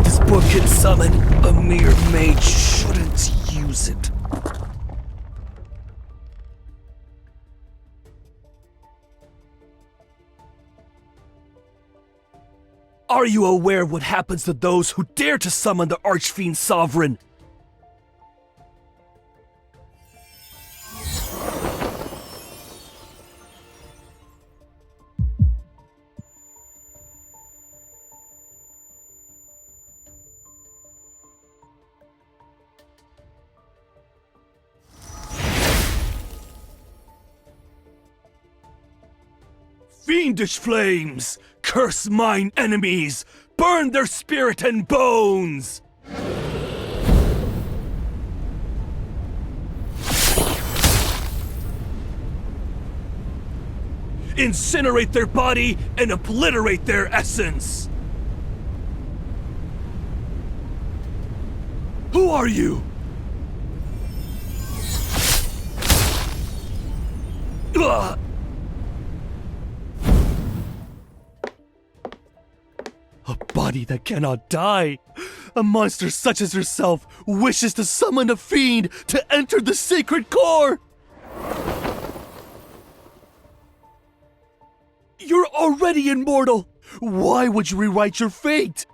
this book can summon, a mere mage shouldn't use it. Are you aware of what happens to those who dare to summon the Archfiend Sovereign? Fiendish flames! Curse mine enemies! Burn their spirit and bones! Incinerate their body and obliterate their essence! Who are you? Ugh! A body that cannot die. A monster such as yourself wishes to summon a fiend to enter the sacred core. You're already immortal. Why would you rewrite your fate?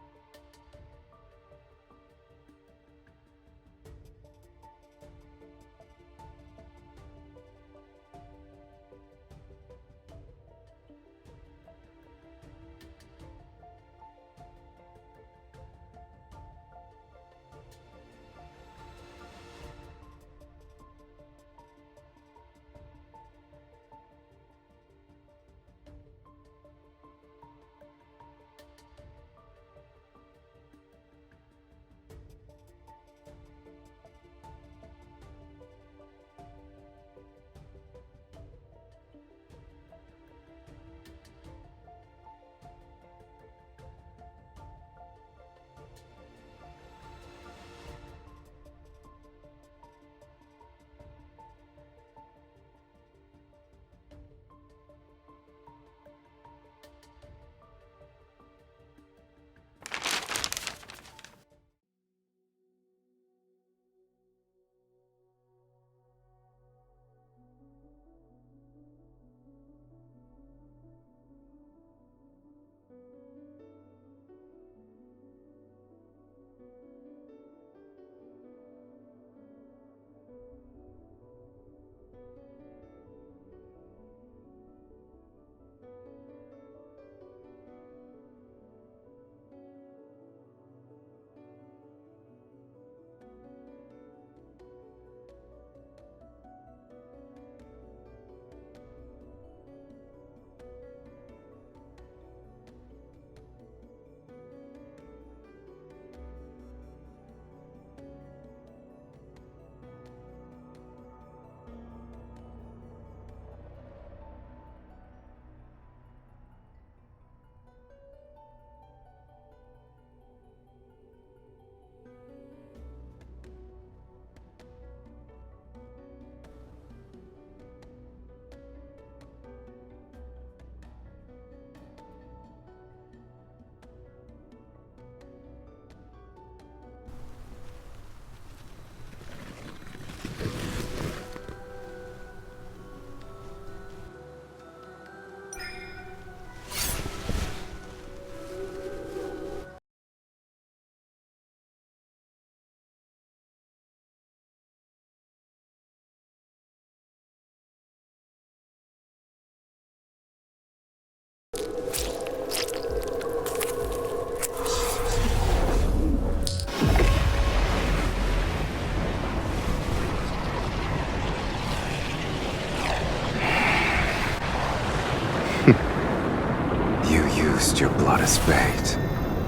Your blood is bait.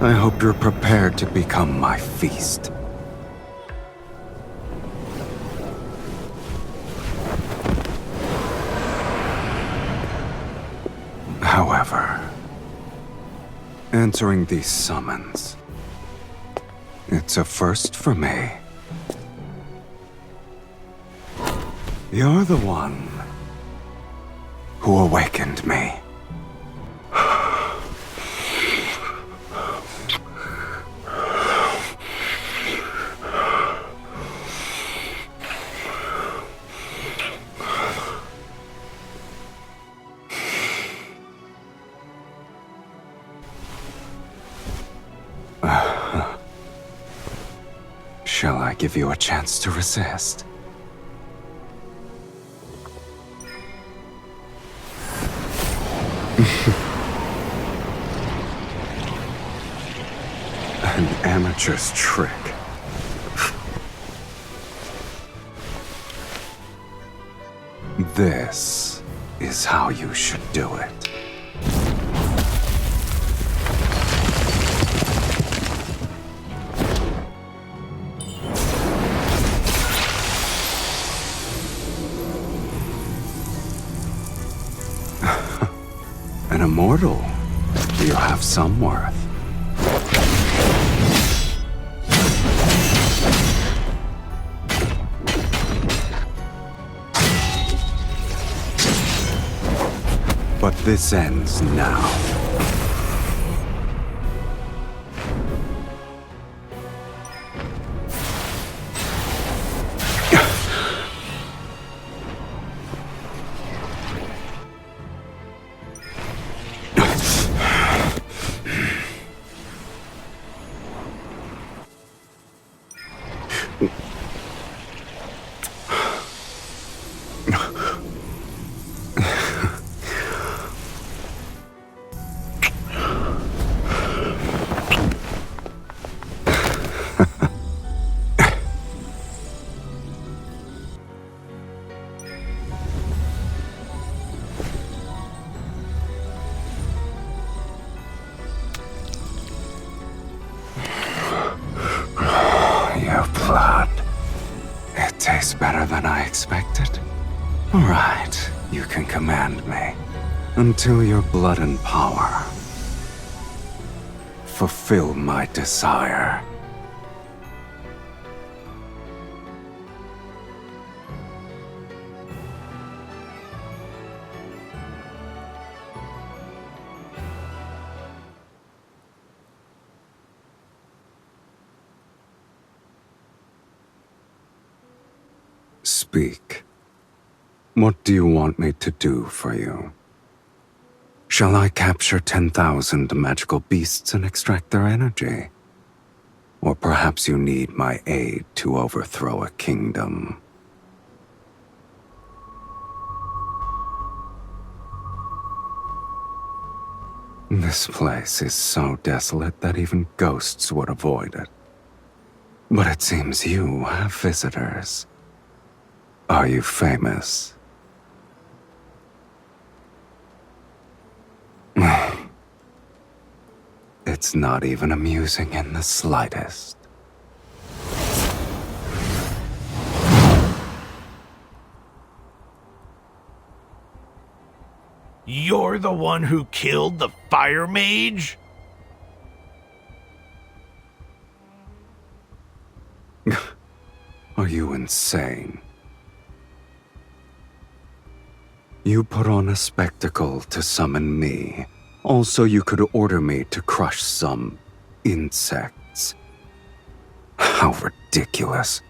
I hope you're prepared to become my feast. However, answering these summons, it's a first for me. You're the one who awakened me. shall I give you a chance to resist? An amateur's trick. This is how you should do it. An immortal. You have some worth. But this ends now. Tastes better than I expected. All right, you can command me until your blood and power fulfill my desire. Speak. What do you want me to do for you? Shall I capture 10,000 magical beasts and extract their energy? Or perhaps you need my aid to overthrow a kingdom? This place is so desolate that even ghosts would avoid it. But it seems you have visitors. Are you famous? It's not even amusing in the slightest. You're the one who killed the fire mage? Are you insane? You put on a spectacle to summon me. Also, you could order me to crush some insects. How ridiculous.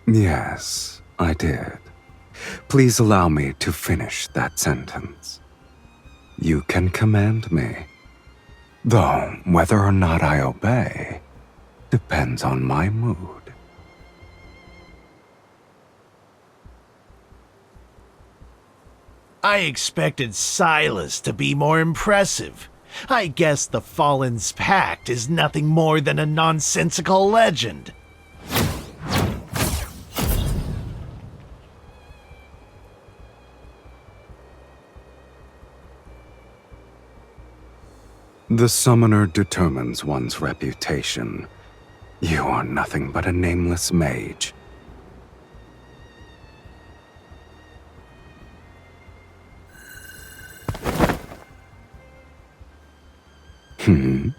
Yes, I did. Please allow me to finish that sentence. You can command me. Though, whether or not I obey depends on my mood. I expected Sylus to be more impressive. I guess the Fallen's Pact is nothing more than a nonsensical legend. The summoner determines one's reputation. You are nothing but a nameless mage. Hmm?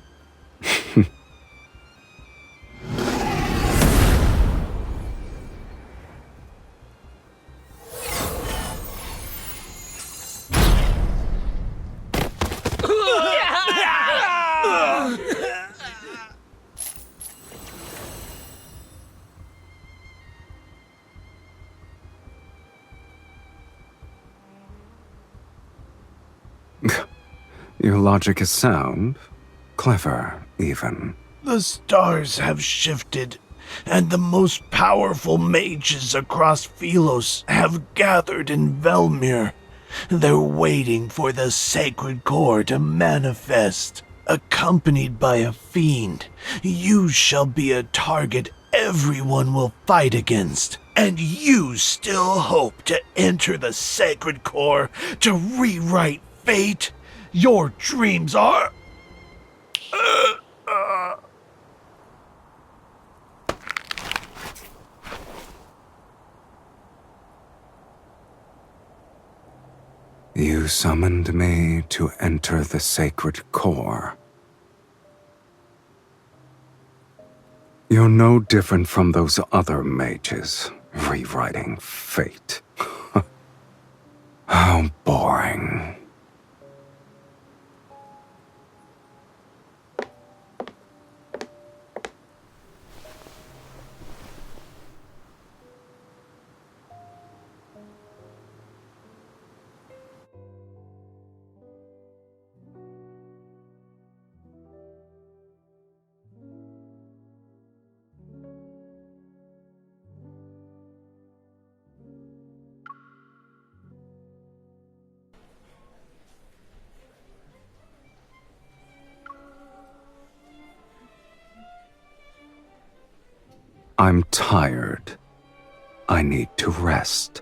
Your logic is sound, clever, even. The stars have shifted, and the most powerful mages across Sylus have gathered in Velmir. They're waiting for the sacred core to manifest. Accompanied by a fiend, you shall be a target everyone will fight against. And you still hope to enter the sacred core to rewrite fate? Your dreams are... You summoned me to enter the sacred core. You're no different from those other mages, rewriting fate. How boring. I'm tired. I need to rest.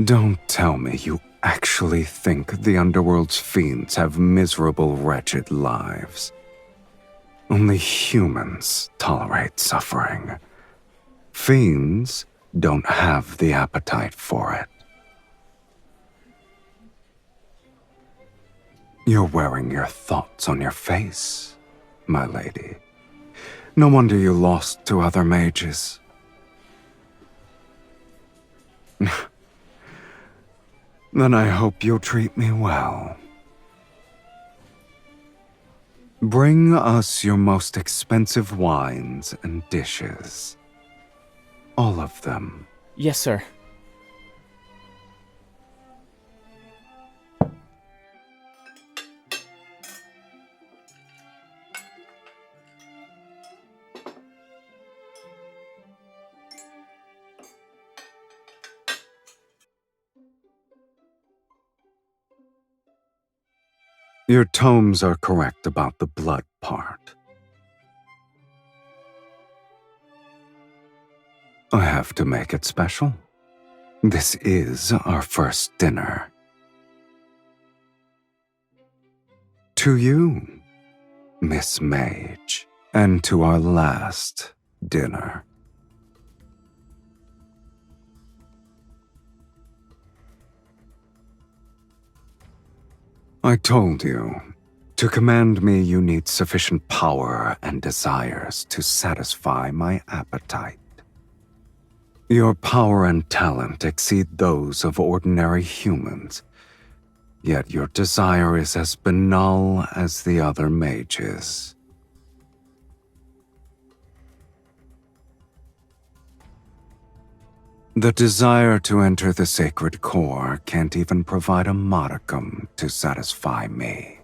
Don't tell me you actually think the Underworld's fiends have miserable, wretched lives. Only humans tolerate suffering. Fiends don't have the appetite for it. You're wearing your thoughts on your face, my lady. No wonder you lost to other mages. Then I hope you'll treat me well. Bring us your most expensive wines and dishes. All of them. Yes, sir. Your tomes are correct about the blood part. I have to make it special. This is our first dinner. To you, Miss Mage, and to our last dinner. I told you, to command me you need sufficient power and desires to satisfy my appetite. Your power and talent exceed those of ordinary humans, yet your desire is as banal as the other mages. The desire to enter the sacred core can't even provide a modicum to satisfy me.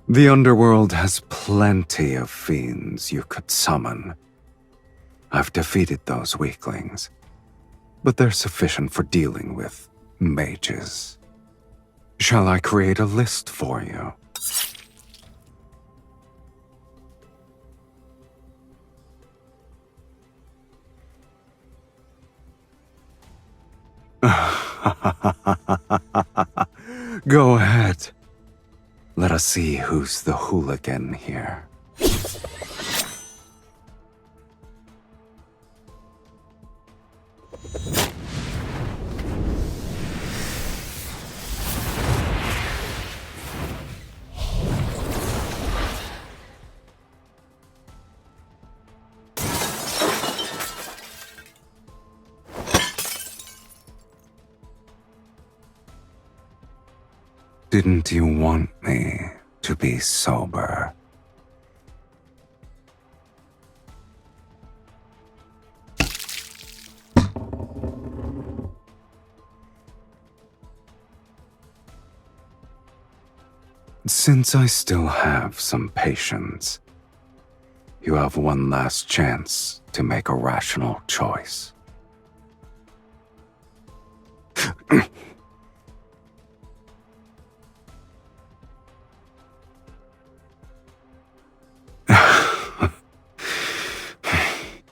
The underworld has plenty of fiends you could summon. I've defeated those weaklings, but they're sufficient for dealing with mages. Shall I create a list for you? Go ahead. Let us see who's the hooligan here. Didn't you want me to be sober? Since I still have some patience, you have one last chance to make a rational choice.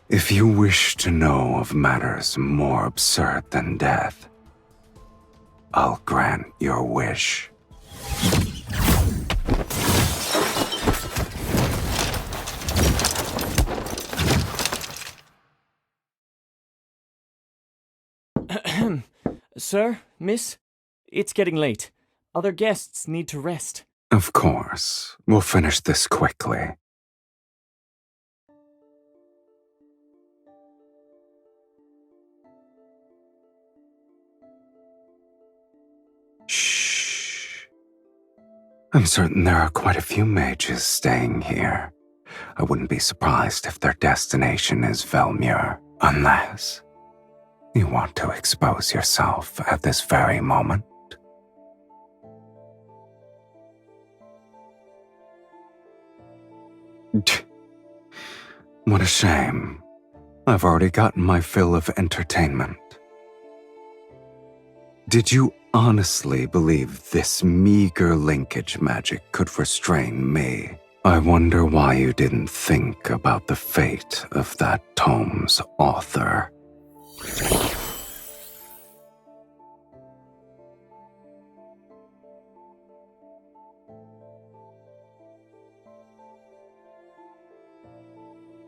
If you wish to know of matters more absurd than death, I'll grant your wish. Sir, miss, it's getting late. Other guests need to rest. Of course, we'll finish this quickly. Shh. I'm certain there are quite a few mages staying here. I wouldn't be surprised if their destination is Velmure, unless you want to expose yourself at this very moment. What a shame. I've already gotten my fill of entertainment. Did you honestly believe this meager linkage magic could restrain me? I wonder why you didn't think about the fate of that tome's author.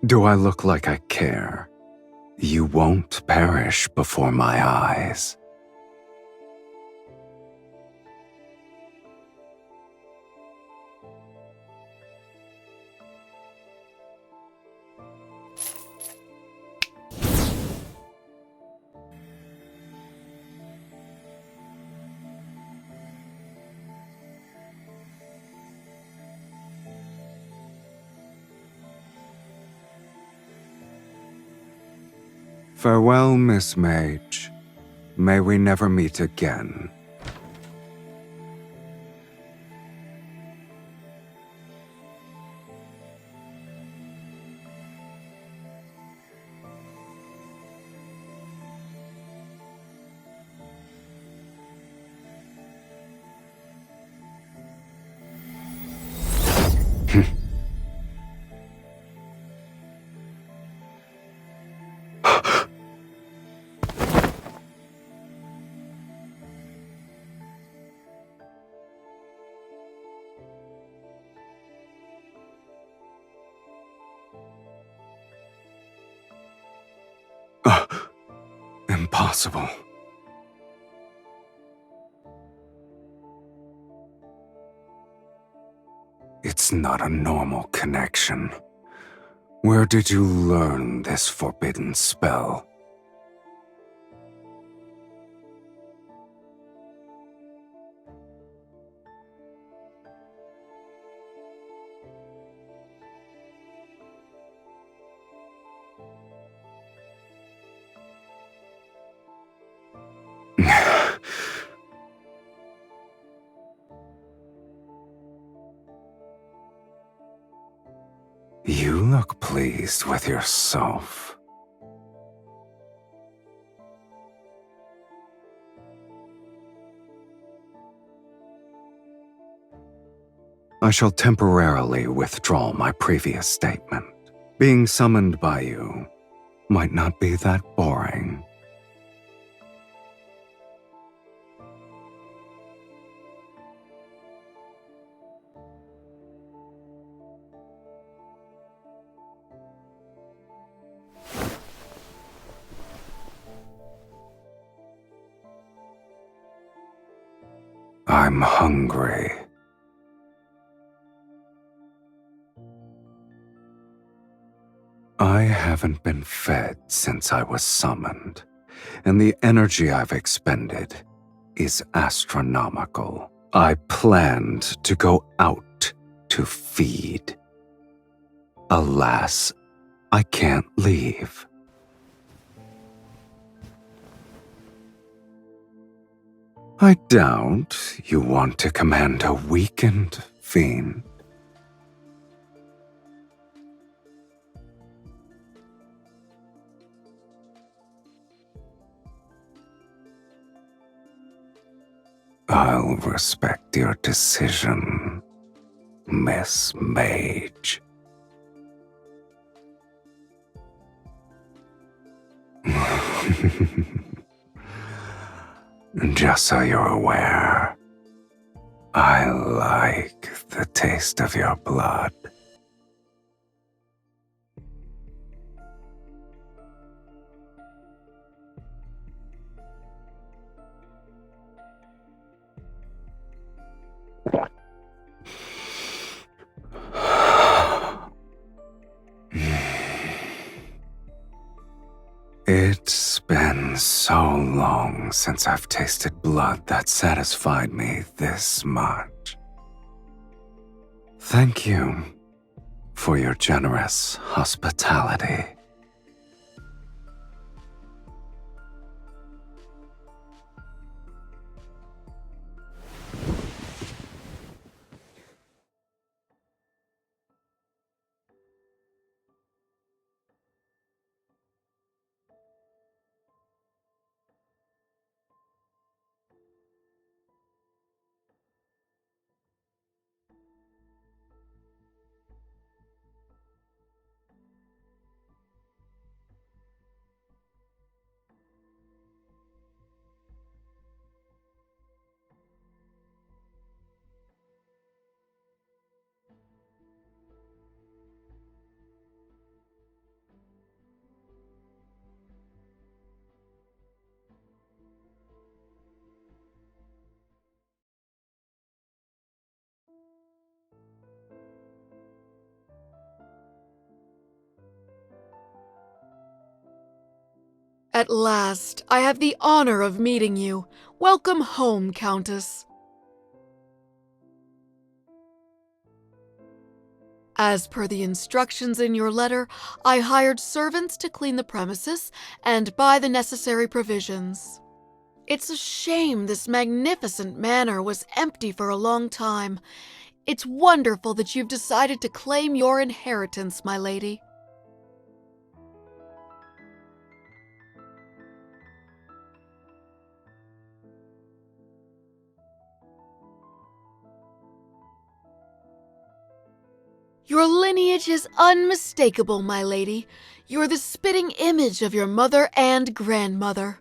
Do I look like I care? You won't perish before my eyes. Farewell, Miss Mage. May we never meet again. Impossible. It's not a normal connection. Where did you learn this forbidden spell? You look pleased with yourself. I shall temporarily withdraw my previous statement. Being summoned by you might not be that boring. I'm hungry. I haven't been fed since I was summoned, and the energy I've expended is astronomical. I planned to go out to feed. Alas, I can't leave. I doubt you want to command a weakened, fiend. I'll respect your decision, Miss Mage. Just so you're aware, I like the taste of your blood. It's been so long since I've tasted blood that satisfied me this much. Thank you for your generous hospitality. At last, I have the honor of meeting you. Welcome home, Countess. As per the instructions in your letter, I hired servants to clean the premises and buy the necessary provisions. It's a shame this magnificent manor was empty for a long time. It's wonderful that you've decided to claim your inheritance, my lady. Your lineage is unmistakable, my lady. You're the spitting image of your mother and grandmother.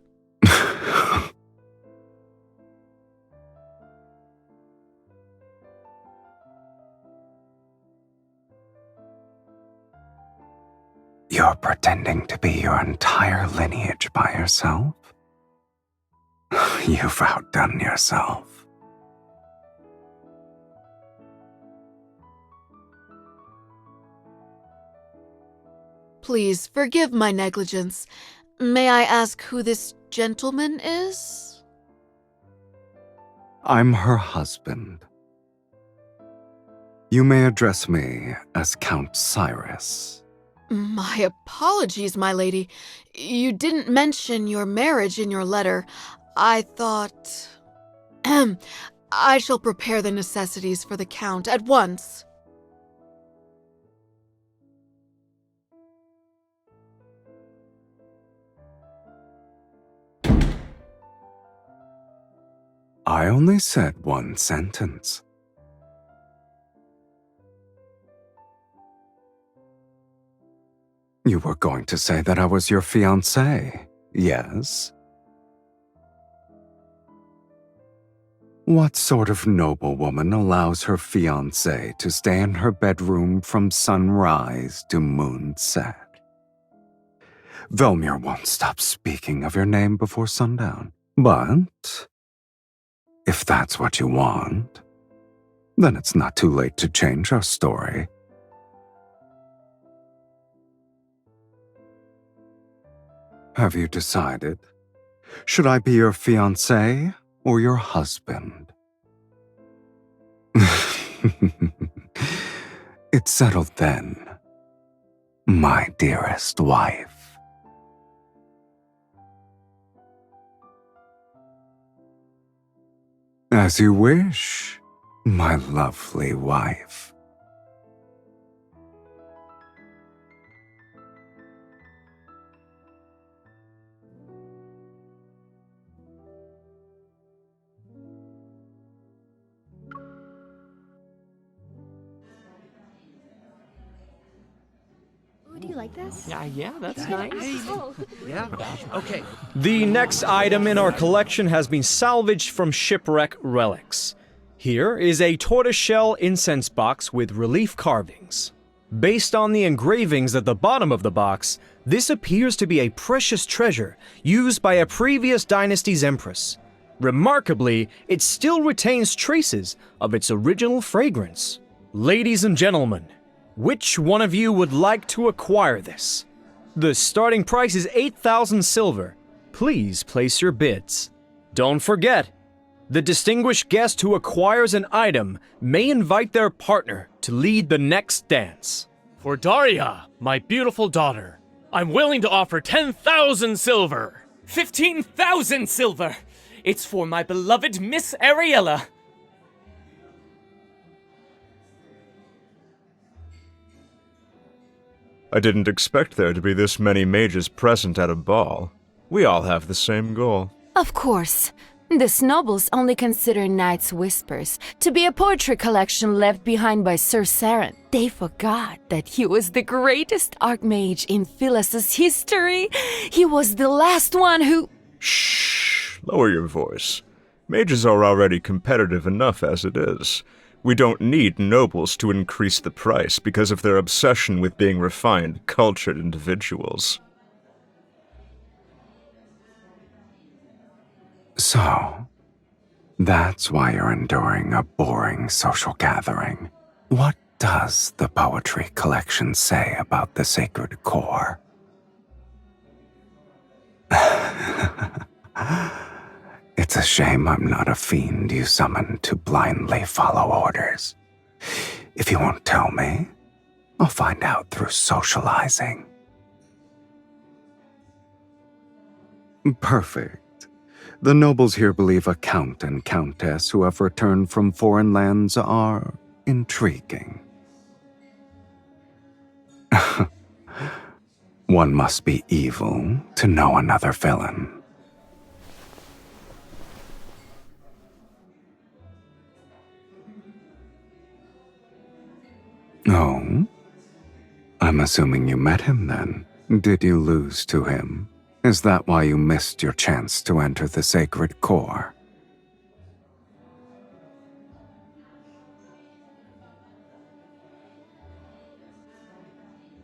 You're pretending to be your entire lineage by yourself? You've outdone yourself. Please forgive my negligence. May I ask who this gentleman is? I'm her husband. You may address me as Count Cyrus. My apologies, my lady. You didn't mention your marriage in your letter. I thought... I shall prepare the necessities for the Count at once. I only said one sentence. You were going to say that I was your fiancé, yes? What sort of noblewoman allows her fiancé to stay in her bedroom from sunrise to moonset? Velmir won't stop speaking of your name before sundown. But if that's what you want, then it's not too late to change our story. Have you decided? Should I be your fiancé or your husband? It's settled then, my dearest wife. As you wish, my lovely wife. Do you like this? Yeah, that's nice. Yeah? Okay. The next item in our collection has been salvaged from shipwreck relics. Here is a tortoiseshell incense box with relief carvings. Based on the engravings at the bottom of the box, this appears to be a precious treasure used by a previous dynasty's empress. Remarkably, it still retains traces of its original fragrance. Ladies and gentlemen, which one of you would like to acquire this? The starting price is 8,000 silver. Please place your bids. Don't forget, the distinguished guest who acquires an item may invite their partner to lead the next dance. For Daria, my beautiful daughter, I'm willing to offer 10,000 silver. 15,000 silver! It's for my beloved Miss Ariella. I didn't expect there to be this many mages present at a ball. We all have the same goal. Of course. The nobles only consider Knight's Whispers to be a poetry collection left behind by Sir Saren. They forgot that he was the greatest archmage in Sylus' history. He was the last one who... Shh! Lower your voice. Mages are already competitive enough as it is. We don't need nobles to increase the price because of their obsession with being refined, cultured individuals. So, that's why you're enduring a boring social gathering. What does the poetry collection say about the sacred core? It's a shame I'm not a fiend you summoned to blindly follow orders. If you won't tell me, I'll find out through socializing. Perfect. The nobles here believe a count and countess who have returned from foreign lands are intriguing. One must be evil to know another villain. Oh? I'm assuming you met him then. Did you lose to him? Is that why you missed your chance to enter the sacred core?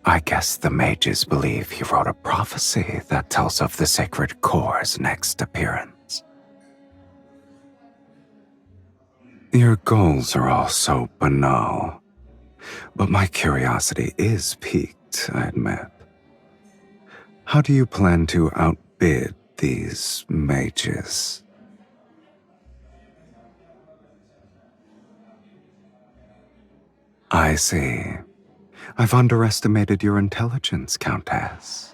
I guess the mages believe he wrote a prophecy that tells of the sacred core's next appearance. Your goals are all so banal. But my curiosity is piqued, I admit. How do you plan to outbid these mages? I see. I've underestimated your intelligence, Countess.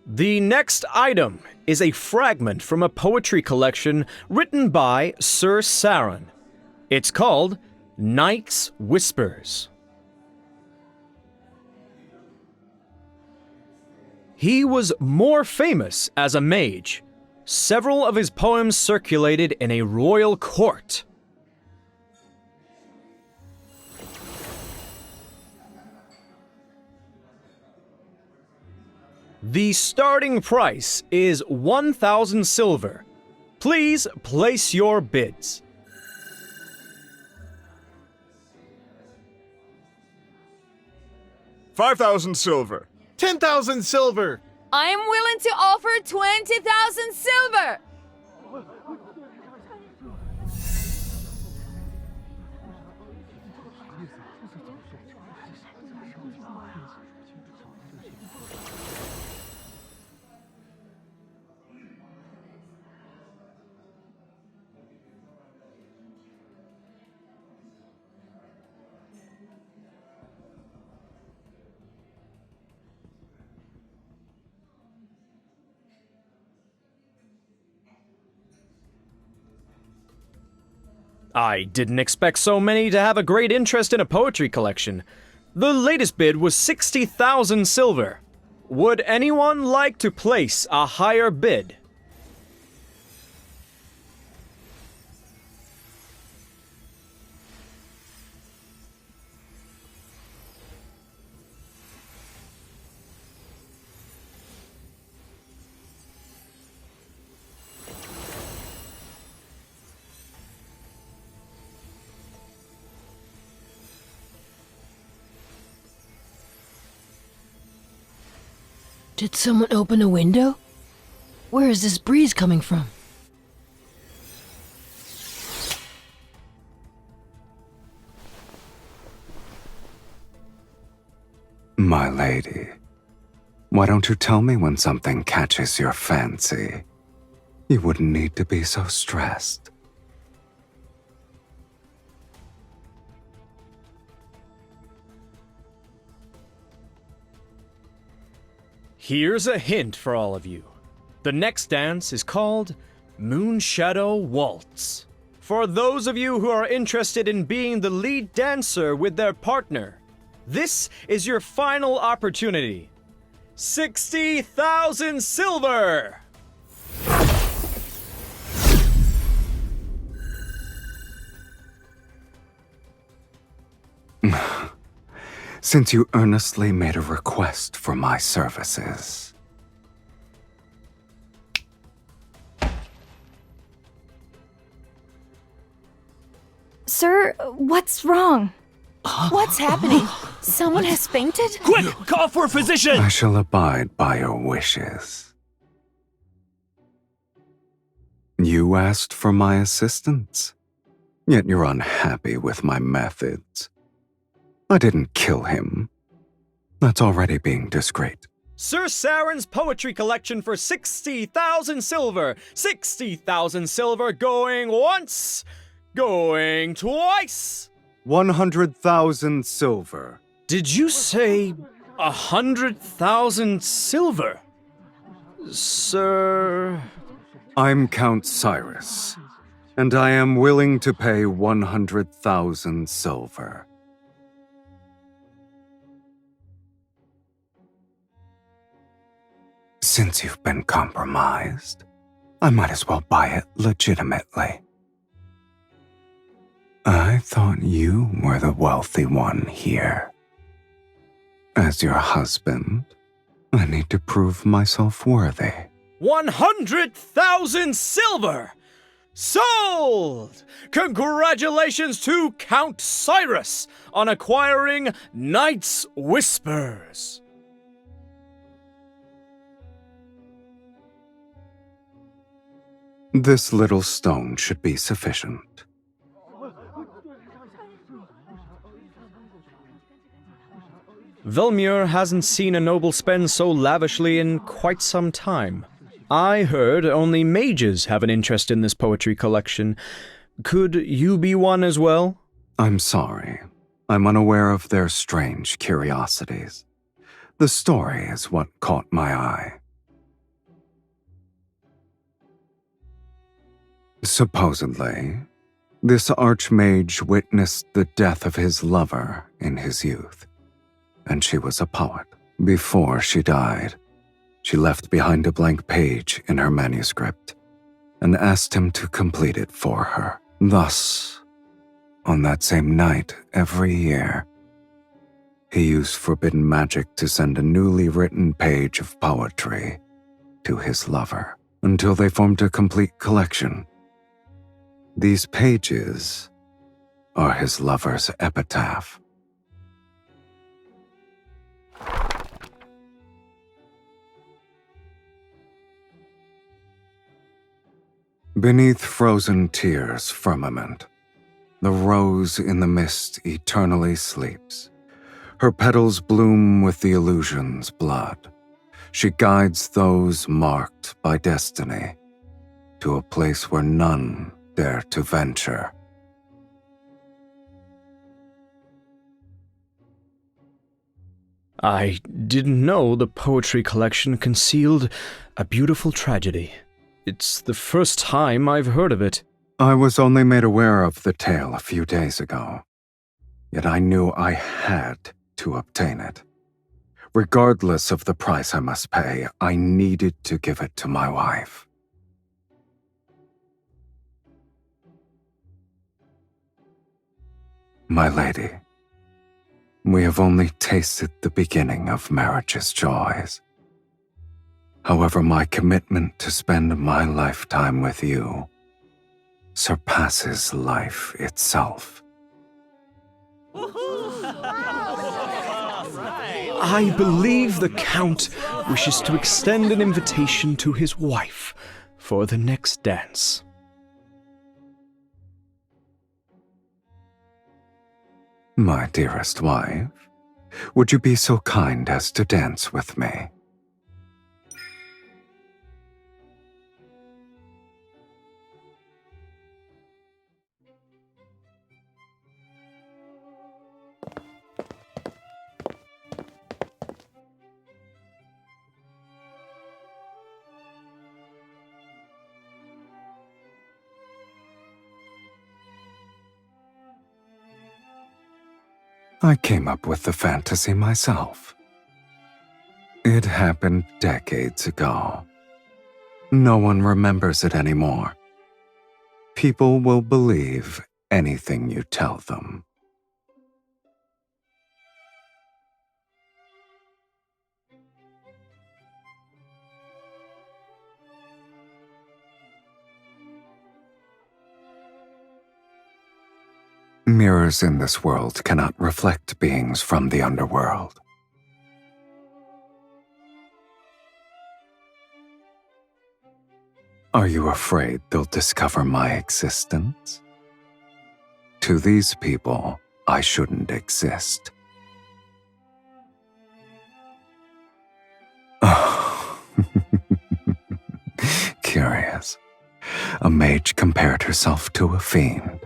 The next item is a fragment from a poetry collection written by Sir Saren. It's called Knight's Whispers. He was more famous as a mage. Several of his poems circulated in a royal court. The starting price is 1,000 silver. Please place your bids. $5,000 silver. 10,000 silver! I am willing to offer 20,000 silver! I didn't expect so many to have a great interest in a poetry collection. The latest bid was 60,000 silver. Would anyone like to place a higher bid? Did someone open a window? Where is this breeze coming from? My lady, why don't you tell me when something catches your fancy? You wouldn't need to be so stressed. Here's a hint for all of you. The next dance is called Moonshadow Waltz. For those of you who are interested in being the lead dancer with their partner, this is your final opportunity. 60,000 silver! Since you earnestly made a request for my services. Sir, what's wrong? What's happening? Someone has fainted? Quick! Call for a physician! I shall abide by your wishes. You asked for my assistance, yet you're unhappy with my methods. I didn't kill him. That's already being discreet. Sir Saren's poetry collection for 60,000 silver! 60,000 silver going once! Going twice! 100,000 silver. Did you say 100,000 silver? Sir... I'm Count Sylus, and I am willing to pay 100,000 silver. Since you've been compromised, I might as well buy it legitimately. I thought you were the wealthy one here. As your husband, I need to prove myself worthy. 100,000 silver! Sold! Congratulations to Count Sylus on acquiring Night's Whispers. This little stone should be sufficient. Velmur hasn't seen a noble spend so lavishly in quite some time. I heard only mages have an interest in this poetry collection. Could you be one as well? I'm sorry. I'm unaware of their strange curiosities. The story is what caught my eye. Supposedly, this archmage witnessed the death of his lover in his youth, and she was a poet. Before she died, she left behind a blank page in her manuscript and asked him to complete it for her. Thus, on that same night every year, he used forbidden magic to send a newly written page of poetry to his lover until they formed a complete collection. These pages are his lover's epitaph. Beneath frozen tears' firmament, the rose in the mist eternally sleeps. Her petals bloom with the illusion's blood. She guides those marked by destiny to a place where none dare to venture. I didn't know the poetry collection concealed a beautiful tragedy. It's the first time I've heard of it. I was only made aware of the tale a few days ago, yet I knew I had to obtain it. Regardless of the price I must pay, I needed to give it to my wife. My lady, we have only tasted the beginning of marriage's joys. However, my commitment to spend my lifetime with you surpasses life itself. I believe the Count wishes to extend an invitation to his wife for the next dance. My dearest wife, would you be so kind as to dance with me? I came up with the fantasy myself. It happened decades ago. No one remembers it anymore. People will believe anything you tell them. Mirrors in this world cannot reflect beings from the underworld. Are you afraid they'll discover my existence? To these people, I shouldn't exist. Oh. Curious. A mage compared herself to a fiend.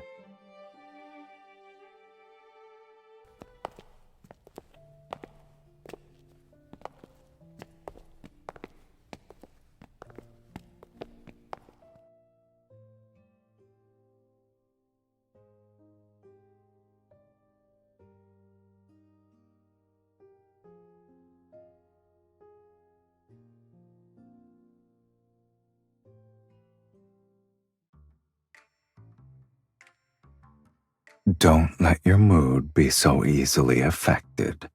Don't let your mood be so easily affected.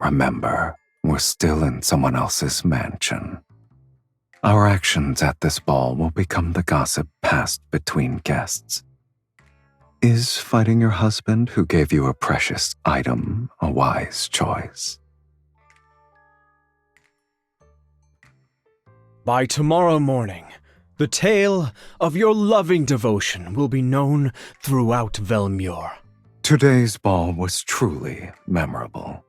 Remember, we're still in someone else's mansion. Our actions at this ball will become the gossip passed between guests. Is fighting your husband who gave you a precious item a wise choice? By tomorrow morning, the tale of your loving devotion will be known throughout Velmure. Today's ball was truly memorable.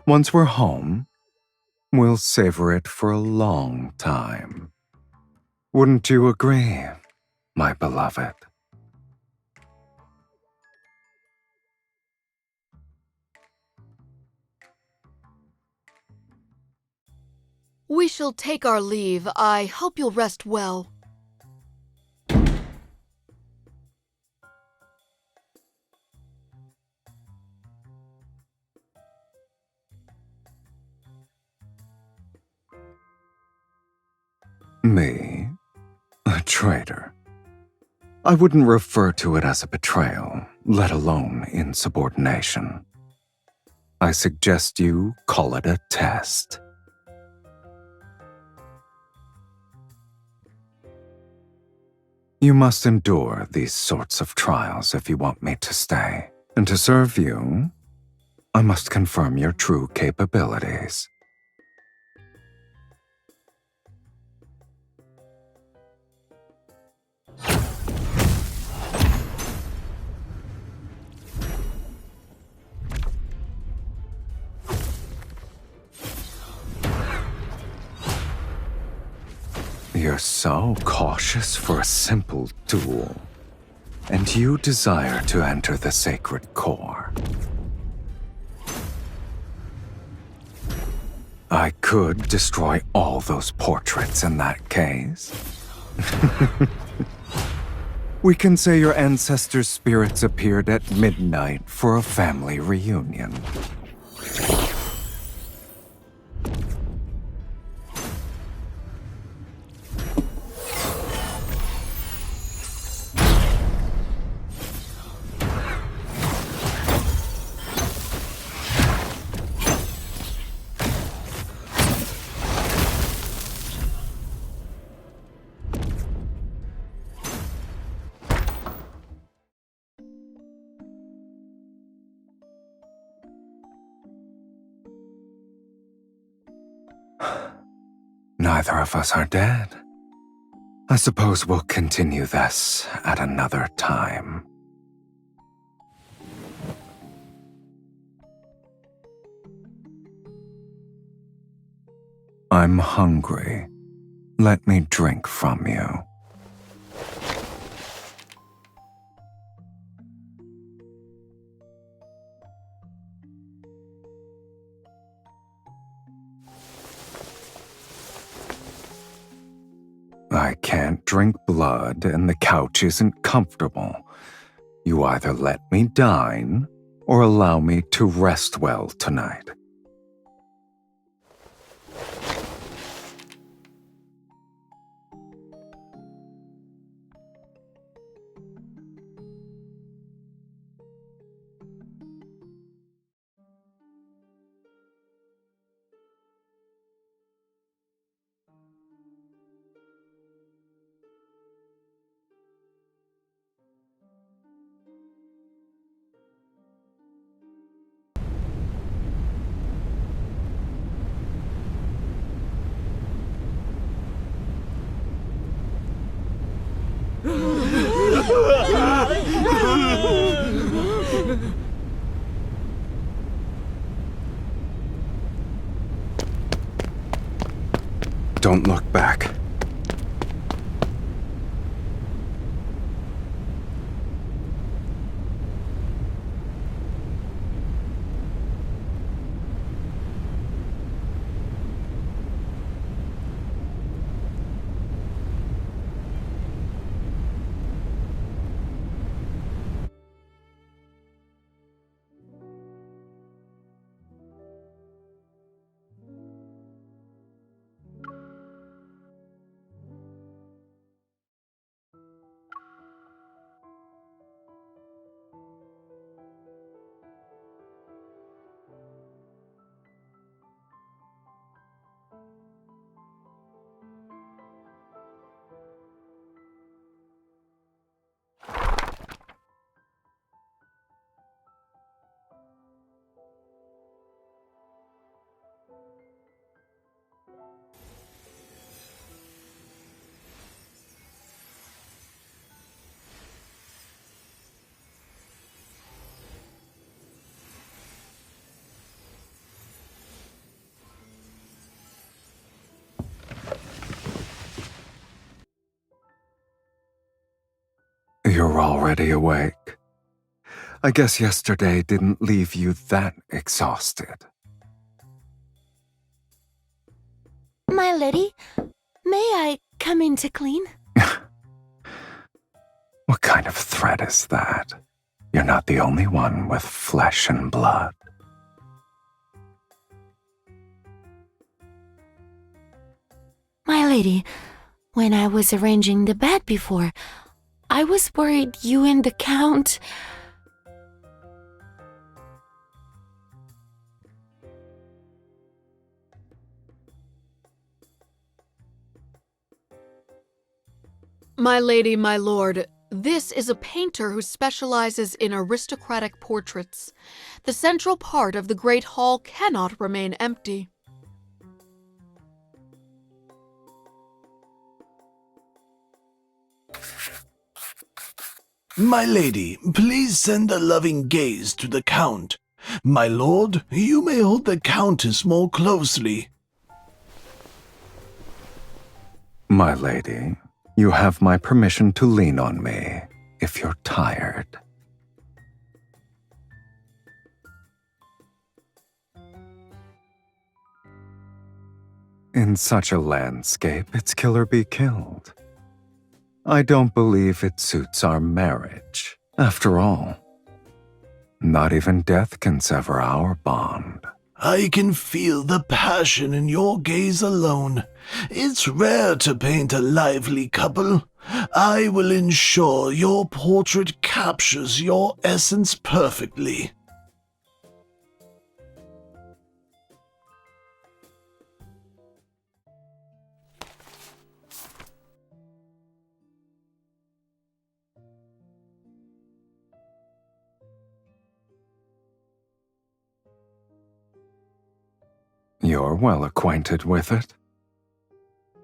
Once we're home, we'll savor it for a long time. Wouldn't you agree, my beloved? We shall take our leave. I hope you'll rest well. Me? A traitor? I wouldn't refer to it as a betrayal, let alone insubordination. I suggest you call it a test. You must endure these sorts of trials if you want me to stay. And to serve you, I must confirm your true capabilities. You're so cautious for a simple duel, and you desire to enter the sacred core. I could destroy all those portraits in that case. We can say your ancestors' spirits appeared at midnight for a family reunion. Neither of us are dead. I suppose we'll continue this at another time. I'm hungry. Let me drink from you. I can't drink blood and the couch isn't comfortable. You either let me dine or allow me to rest well tonight. Don't look back. You're already awake. I guess yesterday didn't leave you that exhausted. My lady, may I come in to clean? What kind of threat is that? You're not the only one with flesh and blood. My lady, when I was arranging the bed before, I was worried you and the Count... My lady, my lord, this is a painter who specializes in aristocratic portraits. The central part of the Great Hall cannot remain empty. My lady, please send a loving gaze to the Count. My lord, you may hold the Countess more closely. My lady, you have my permission to lean on me if you're tired. In such a landscape, it's kill or be killed. I don't believe it suits our marriage. After all, not even death can sever our bond. I can feel the passion in your gaze alone. It's rare to paint a lively couple. I will ensure your portrait captures your essence perfectly. You're well acquainted with it.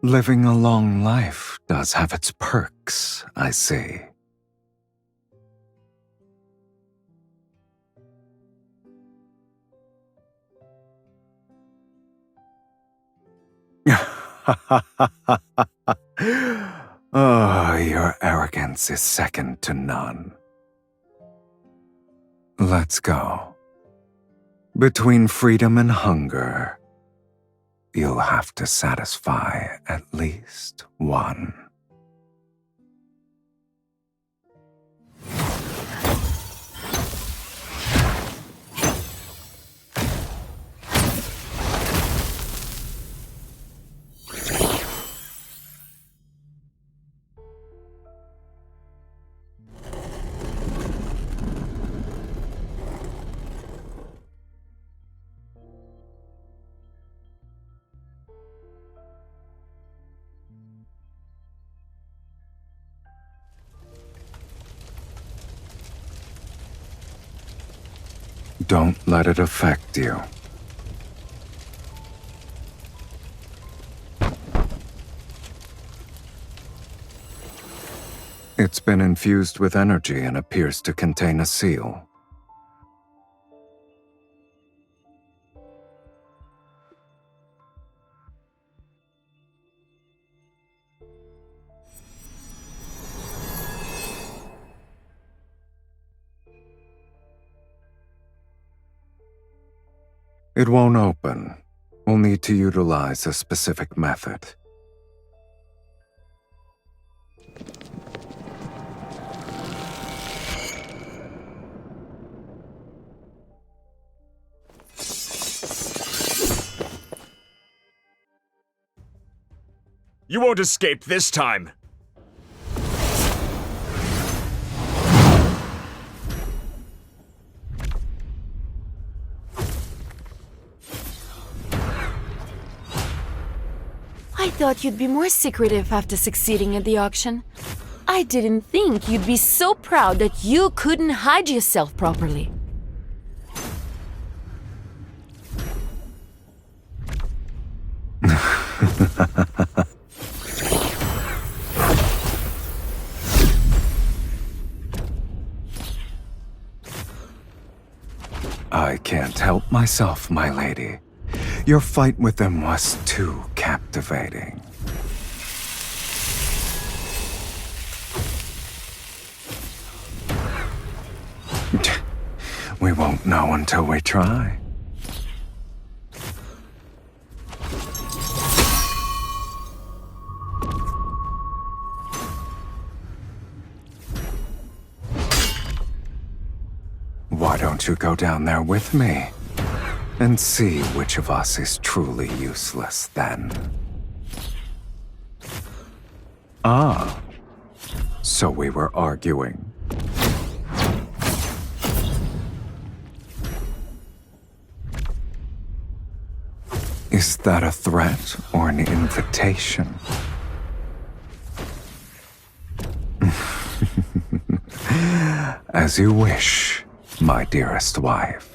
Living a long life does have its perks, I see. Oh, your arrogance is second to none. Let's go. Between freedom and hunger, you'll have to satisfy at least one. Don't let it affect you. It's been infused with energy and appears to contain a seal. It won't open. We'll need to utilize a specific method. You won't escape this time! I thought you'd be more secretive after succeeding at the auction. I didn't think you'd be so proud that you couldn't hide yourself properly. I can't help myself, my lady. Your fight with them was too captivating. We won't know until we try. Why don't you go down there with me? And see which of us is truly useless then. Ah, so we were arguing. Is that a threat or an invitation? As you wish, my dearest wife.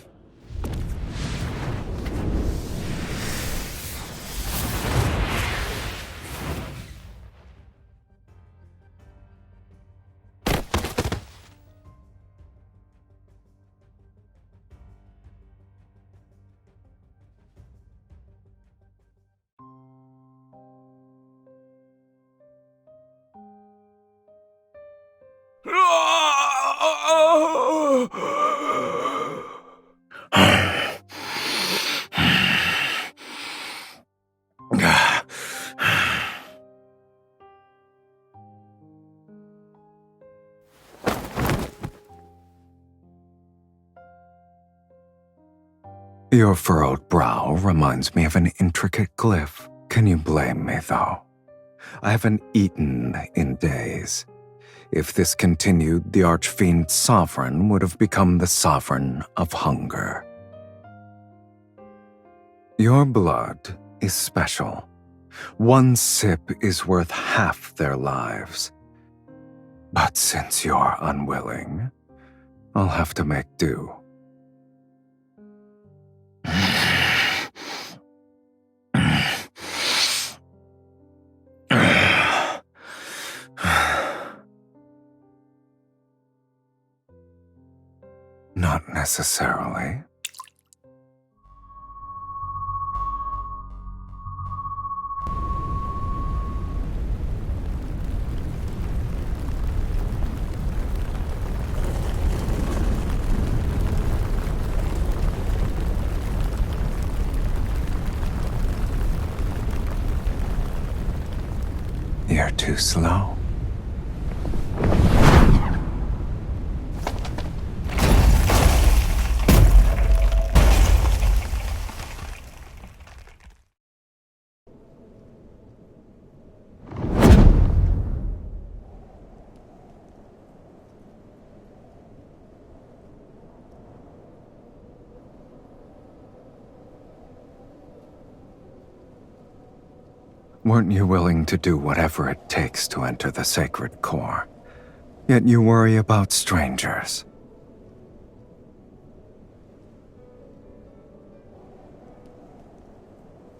Your furrowed brow reminds me of an intricate glyph. Can you blame me, though? I haven't eaten in days. If this continued, the Archfiend Sovereign would have become the Sovereign of Hunger. Your blood is special. One sip is worth half their lives. But since you're unwilling, I'll have to make do. Not necessarily. You're too slow. Weren't you willing to do whatever it takes to enter the sacred core? Yet you worry about strangers.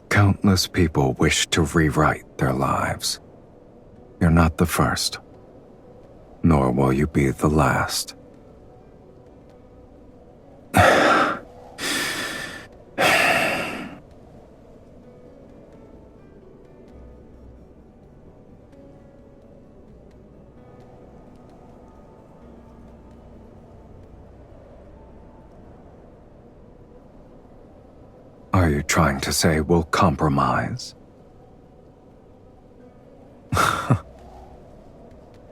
Countless people wish to rewrite their lives. You're not the first, nor will you be the last. Are you trying to say we'll compromise?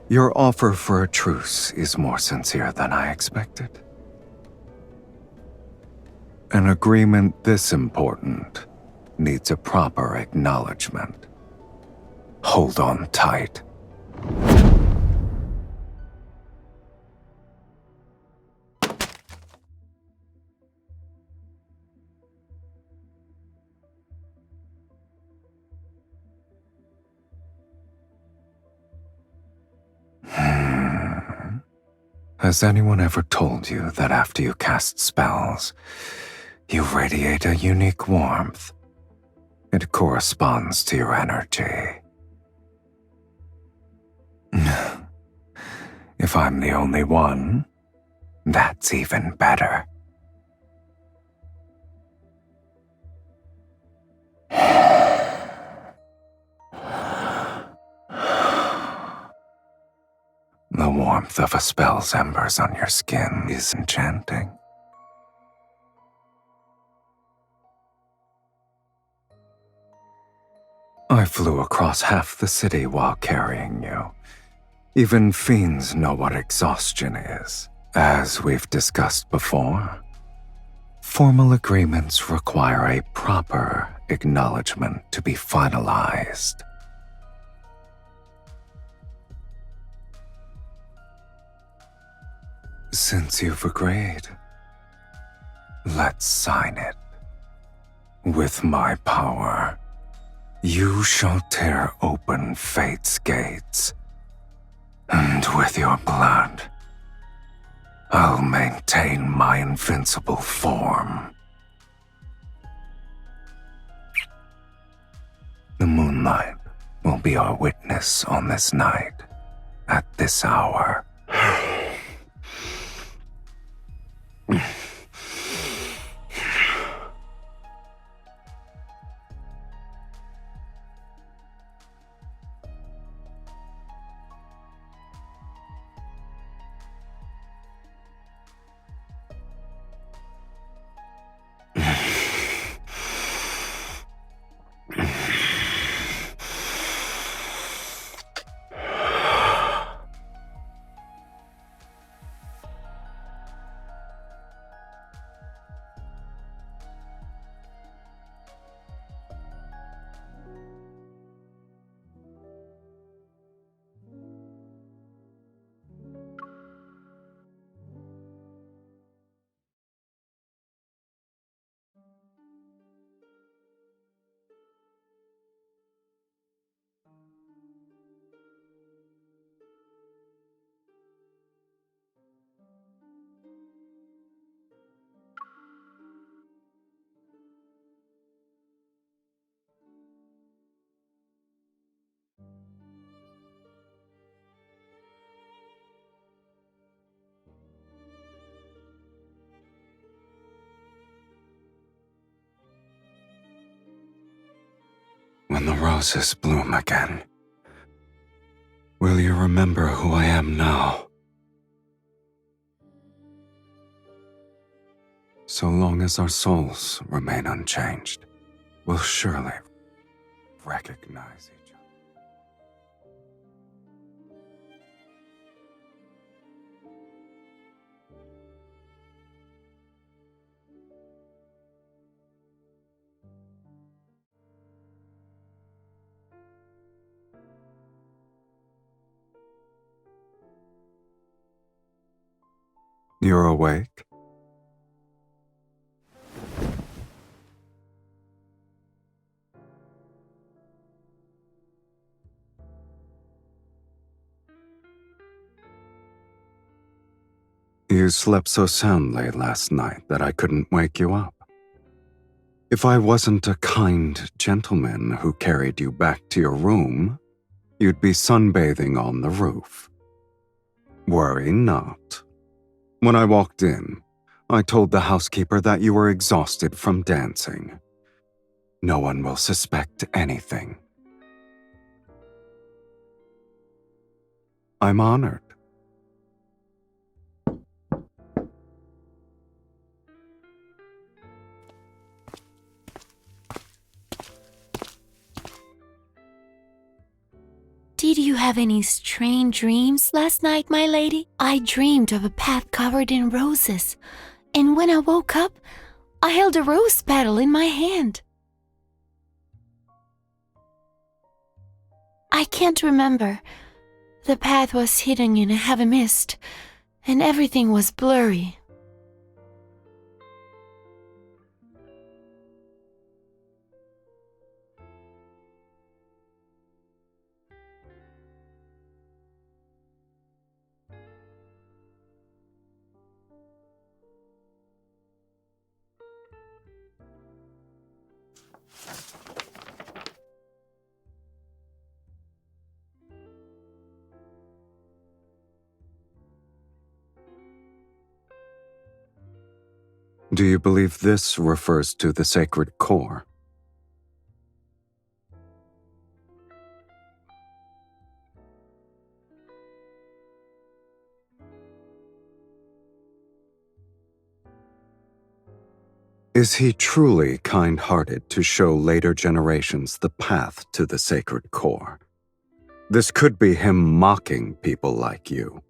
Your offer for a truce is more sincere than I expected. An agreement this important needs a proper acknowledgement. Hold on tight. Has anyone ever told you that after you cast spells, you radiate a unique warmth? It corresponds to your energy. If I'm the only one, that's even better. The warmth of a spell's embers on your skin is enchanting. I flew across half the city while carrying you. Even fiends know what exhaustion is. As we've discussed before, formal agreements require a proper acknowledgement to be finalized. Since you've agreed, let's sign it. With my power, you shall tear open fate's gates, and with your blood, I'll maintain my invincible form. The moonlight will be our witness on this night, at this hour. when the roses bloom again, will you remember who I am now? So long as our souls remain unchanged, we'll surely recognize each other. You're awake? You slept so soundly last night that I couldn't wake you up. If I wasn't a kind gentleman who carried you back to your room, you'd be sunbathing on the roof. Worry not. When I walked in, I told the housekeeper that you were exhausted from dancing. No one will suspect anything. I'm honored. Did you have any strange dreams last night, my lady? I dreamed of a path covered in roses, and when I woke up, I held a rose petal in my hand. I can't remember. The path was hidden in a heavy mist, and everything was blurry. Do you believe this refers to the sacred core? Is he truly kind-hearted to show later generations the path to the sacred core? This could be him mocking people like you.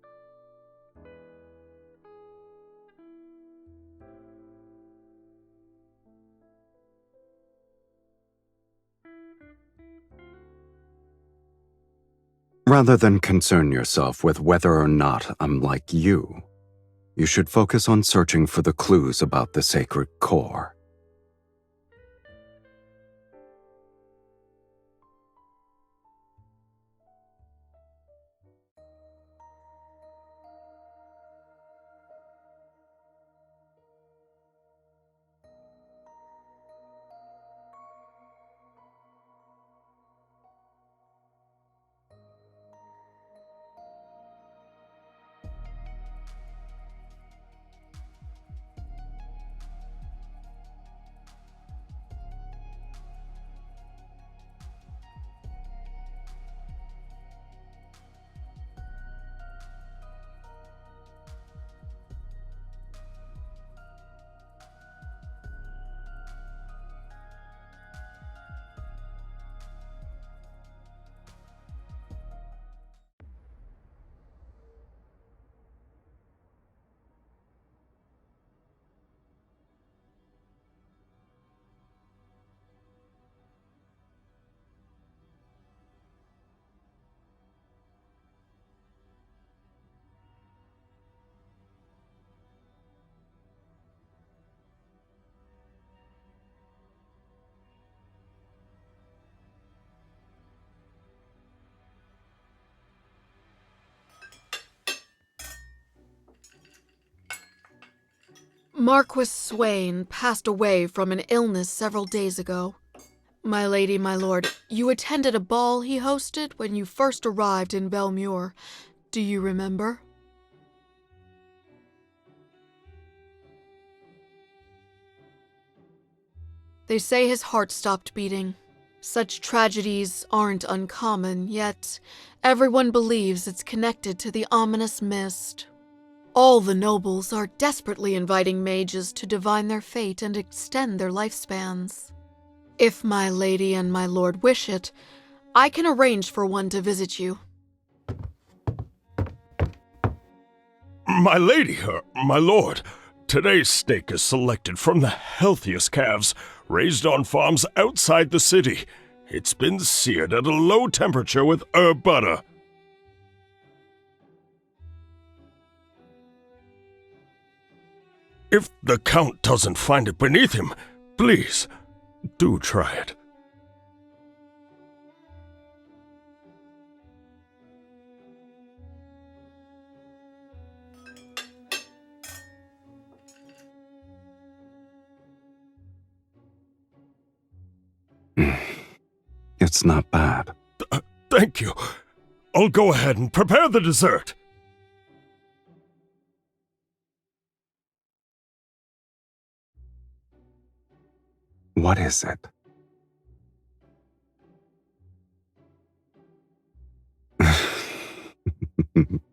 Rather than concern yourself with whether or not I'm like you should focus on searching for the clues about the sacred core. Marquis Swain passed away from an illness several days ago. My lady, my lord, you attended a ball he hosted when you first arrived in Belmure. Do you remember? They say his heart stopped beating. Such tragedies aren't uncommon, yet everyone believes it's connected to the ominous mist. All the nobles are desperately inviting mages to divine their fate and extend their lifespans. If my lady and my lord wish it, I can arrange for one to visit you. My lady, my lord, today's steak is selected from the healthiest calves raised on farms outside the city. It's been seared at a low temperature with herb butter. If the Count doesn't find it beneath him, please, do try it. It's not bad. Thank you. I'll go ahead and prepare the dessert. What is it?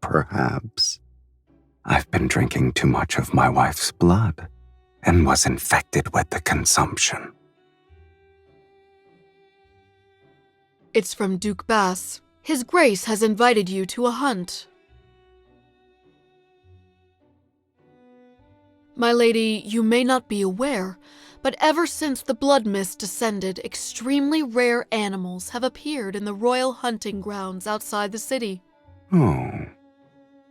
Perhaps. I've been drinking too much of my wife's blood and was infected with the consumption. It's from Duke Bass. His Grace has invited you to a hunt. My lady, you may not be aware, but ever since the blood mist descended, extremely rare animals have appeared in the royal hunting grounds outside the city. Oh.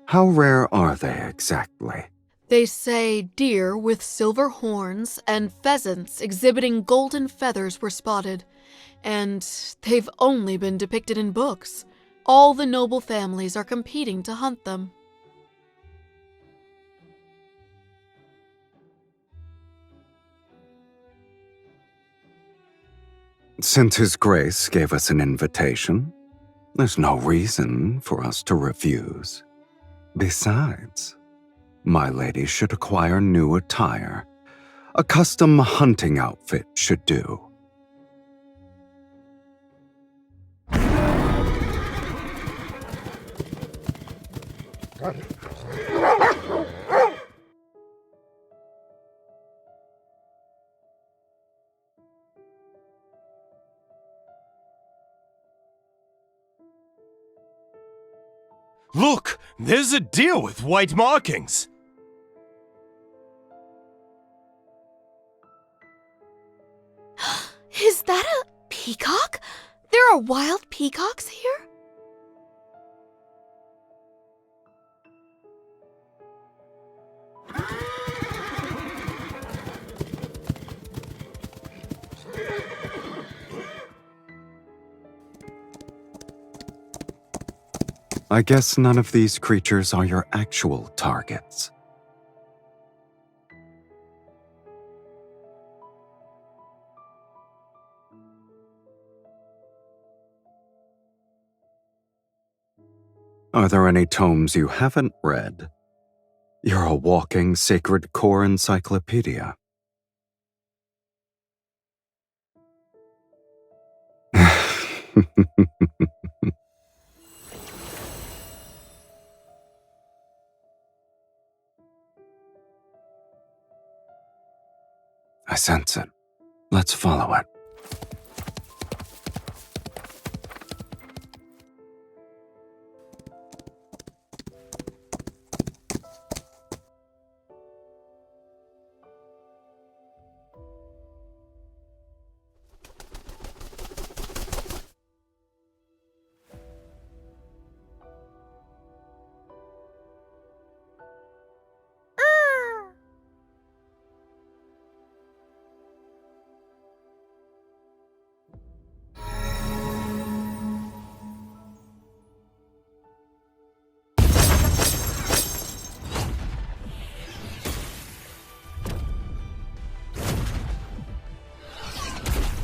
How rare are they exactly? They say deer with silver horns and pheasants exhibiting golden feathers were spotted, and they've only been depicted in books. All the noble families are competing to hunt them. Since His Grace gave us an invitation, there's no reason for us to refuse. Besides, my lady should acquire new attire. A custom hunting outfit should do. Look, there's a deer with white markings. Is that a peacock? There are wild peacocks here? I guess none of these creatures are your actual targets. Are there any tomes you haven't read? You're a walking sacred core encyclopedia. I sense it. Let's follow it.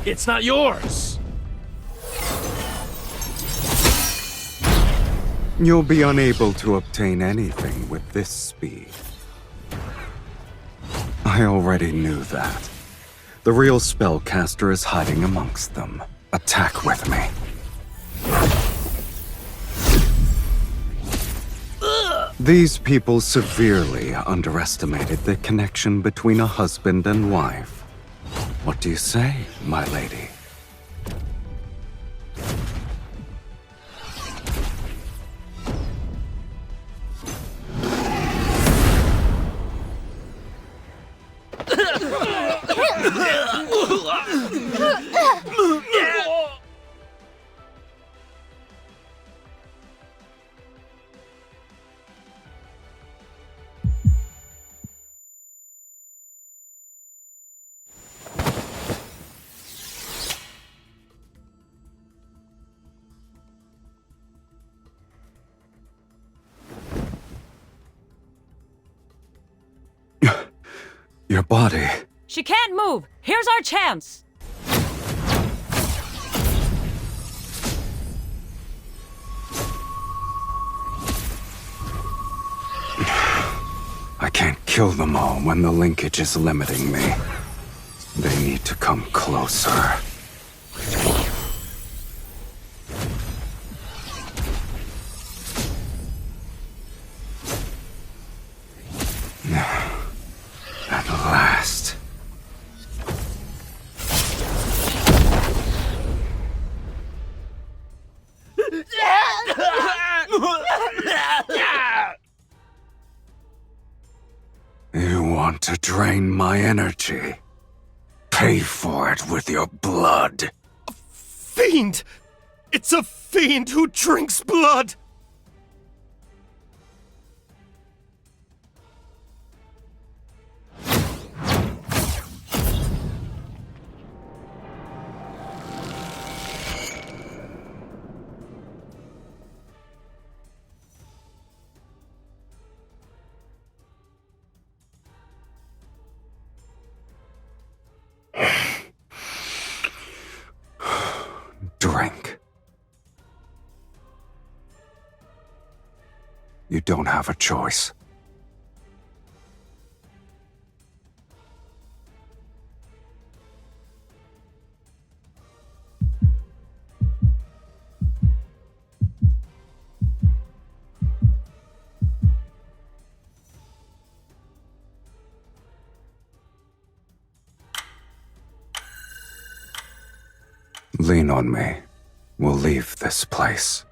It's not yours! You'll be unable to obtain anything with this speed. I already knew that. The real spellcaster is hiding amongst them. attack with me. These people severely underestimated the connection between a husband and wife. What do you say, my lady? Your body. She can't move! Here's our chance! I can't kill them all when the linkage is limiting me. They need to come closer. At last. You want to drain my energy? Pay for it with your blood. Fiend! It's a fiend who drinks blood! Drink. You don't have a choice. Lean on me. We'll leave this place.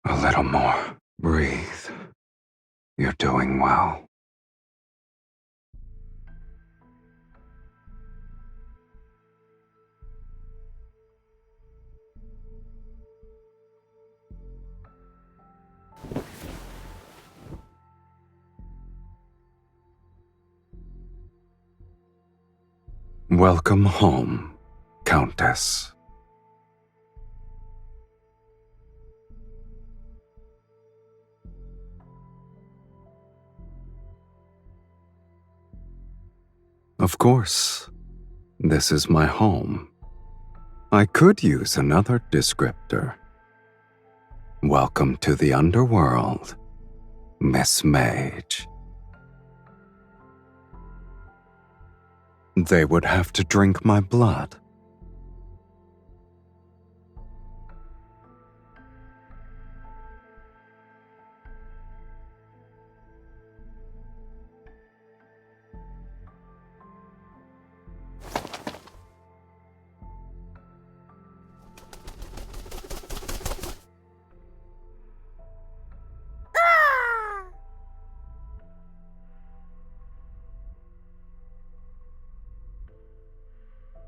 A little more. Breathe. You're doing well. Welcome home, Countess. Of course, this is my home. I could use another descriptor. Welcome to the underworld, Miss Mage. They would have to drink my blood.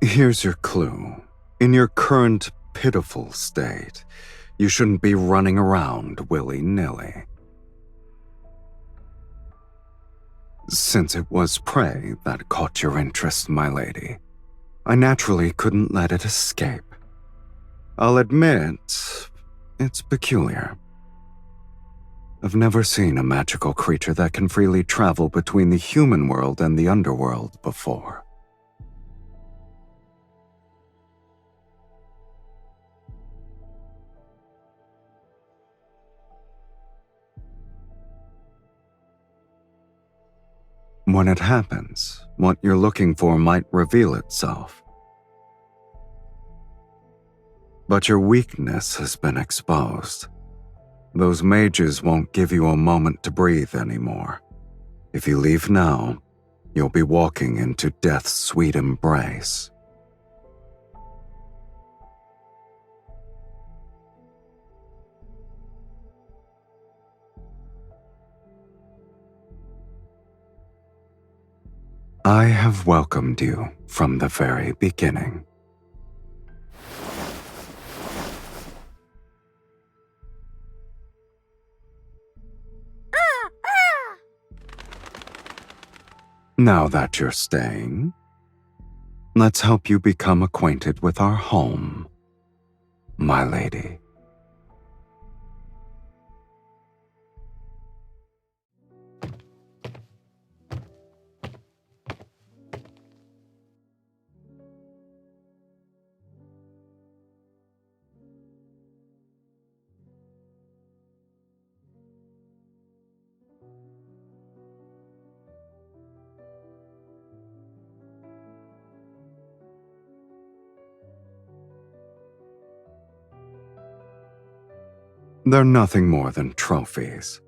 Here's your clue. In your current pitiful state, you shouldn't be running around willy-nilly. Since it was prey that caught your interest, my lady, I naturally couldn't let it escape. I'll admit, It's peculiar. I've never seen a magical creature that can freely travel between the human world and the underworld before. When it happens, what you're looking for might reveal itself. But your weakness has been exposed. Those mages won't give you a moment to breathe anymore. If you leave now, you'll be walking into death's sweet embrace. I have welcomed you from the very beginning. Now that you're staying, let's help you become acquainted with our home, my lady. They're nothing more than trophies.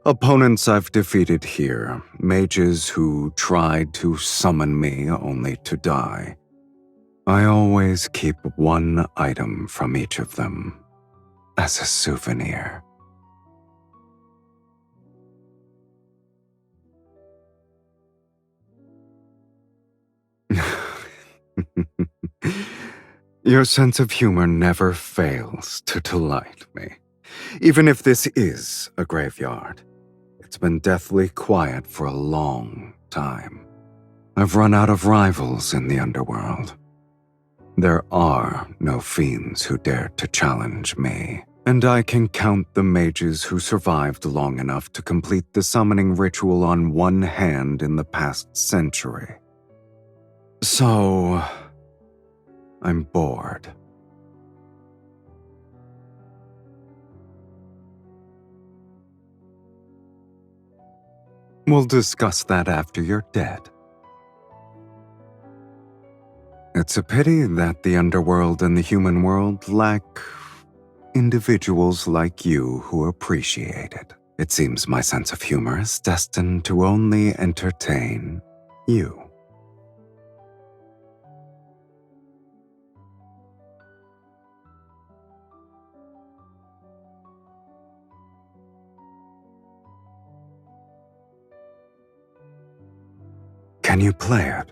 Opponents I've defeated here, mages who tried to summon me only to die. I always keep one item from each of them as a souvenir. Your sense of humor never fails to delight me. Even if this is a graveyard, it's been deathly quiet for a long time. I've run out of rivals in the underworld. There are no fiends who dare to challenge me, and I can count the mages who survived long enough to complete the summoning ritual on one hand in the past century. So, I'm bored. We'll discuss that after you're dead. It's a pity that the underworld and the human world lack individuals like you who appreciate it. It seems my sense of humor is destined to only entertain you. Can you play it?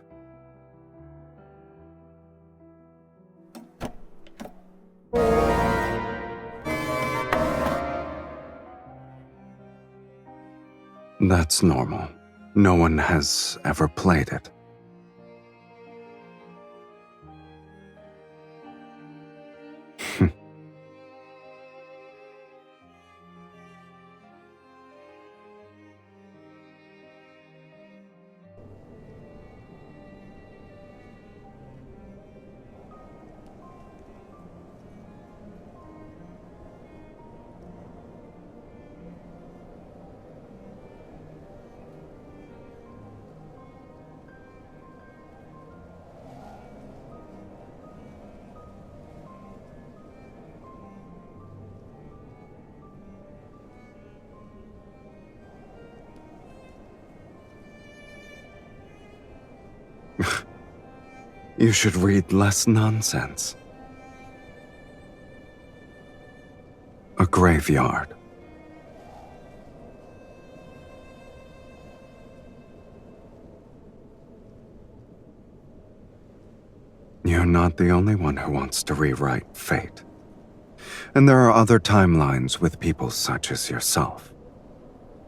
That's normal. No one has ever played it. You should read less nonsense. A graveyard. You're not the only one who wants to rewrite fate. And there are other timelines with people such as yourself.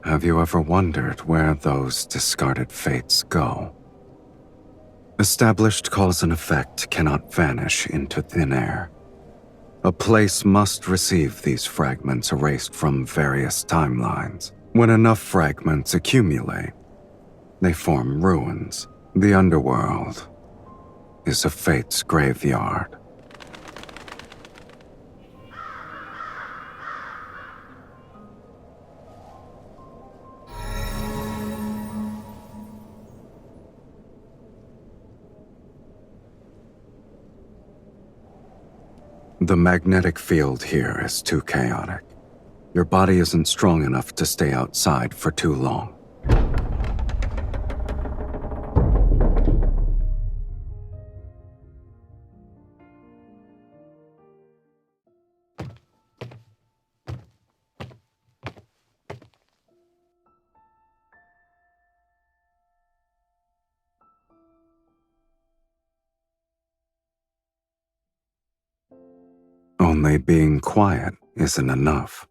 Have you ever wondered where those discarded fates go? Established cause and effect cannot vanish into thin air. A place must receive these fragments erased from various timelines. When enough fragments accumulate, they form ruins. The underworld is a fate's graveyard. The magnetic field here is too chaotic. Your body isn't strong enough to stay outside for too long. Only being quiet isn't enough.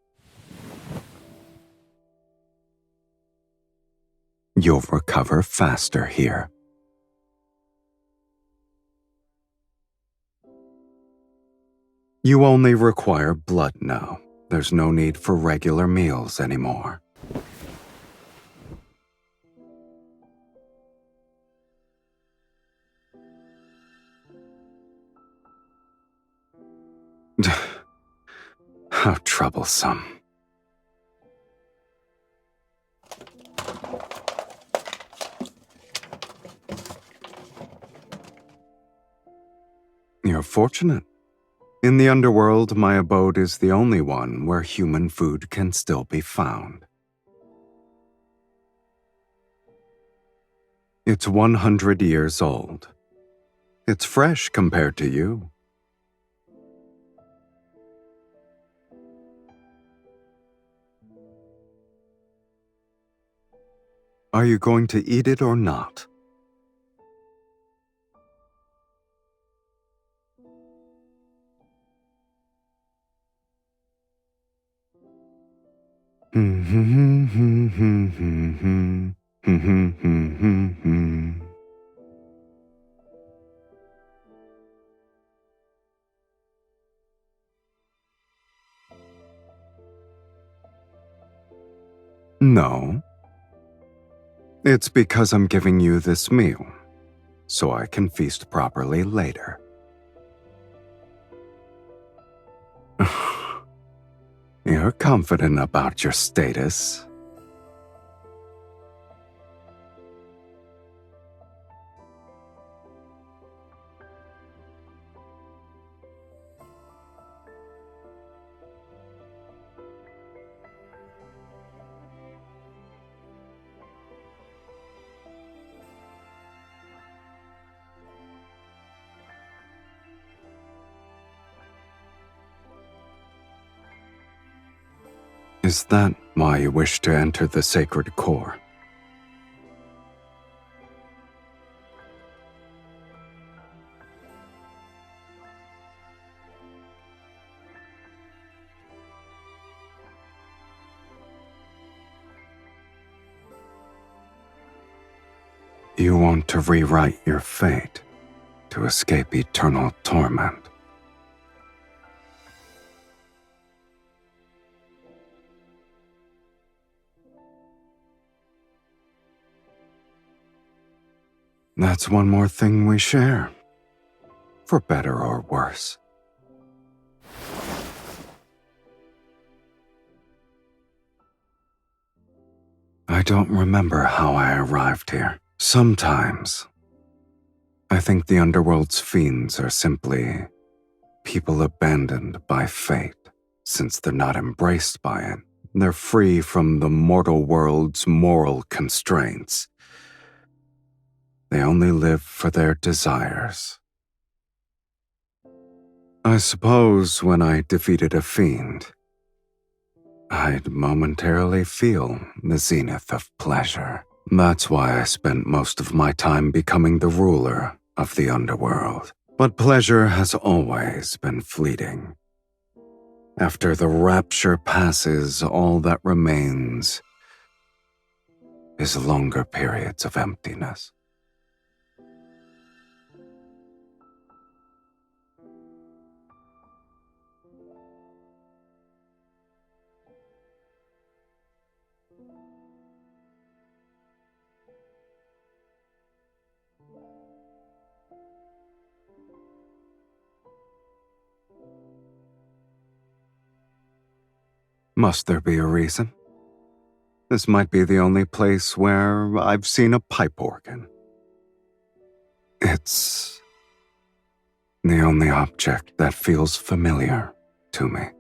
You'll recover faster here. You only require blood now. There's no need for regular meals anymore. How troublesome. You're fortunate. In the underworld, my abode is the only one where human food can still be found. It's 100 years old. It's fresh compared to you. Are you going to eat it or not? No. It's because I'm giving you this meal, so I can feast properly later. You're confident about your status. Is that why you wish to enter the sacred core? You want to rewrite your fate to escape eternal torment. That's one more thing we share, for better or worse. I don't remember how I arrived here. Sometimes, I think the underworld's fiends are simply people abandoned by fate. Since they're not embraced by it, they're free from the mortal world's moral constraints. They only live for their desires. I suppose when I defeated a fiend, I'd momentarily feel the zenith of pleasure. That's why I spent most of my time becoming the ruler of the underworld. But pleasure has always been fleeting. After the rapture passes, all that remains is longer periods of emptiness. Must there be a reason? This might be the only place where I've seen a pipe organ. It's the only object that feels familiar to me.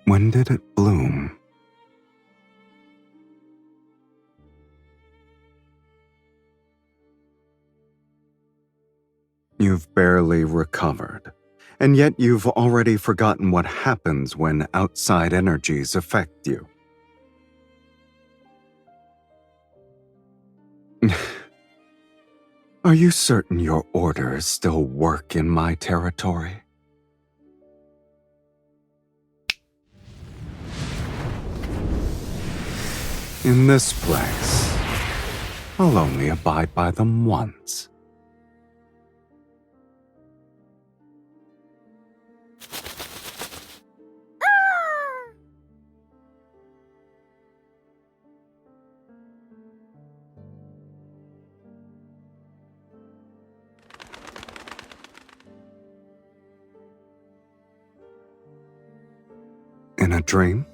When did it bloom? You've barely recovered, and yet you've already forgotten what happens when outside energies affect you. Are you certain your orders still work in my territory? In this place, I'll only abide by them once. In a dream?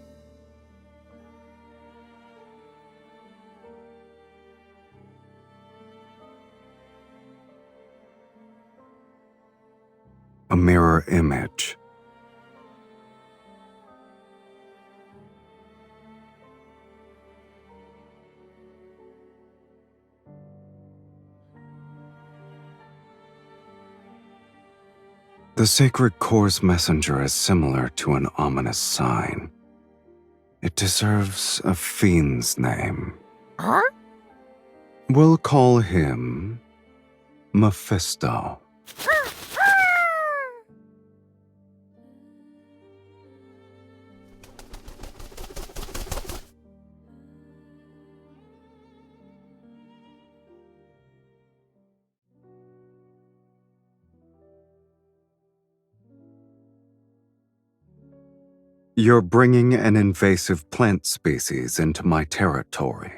A mirror image. The sacred core's messenger is similar to an ominous sign. It deserves a fiend's name. Huh? We'll call him Mephisto. You're bringing an invasive plant species into my territory.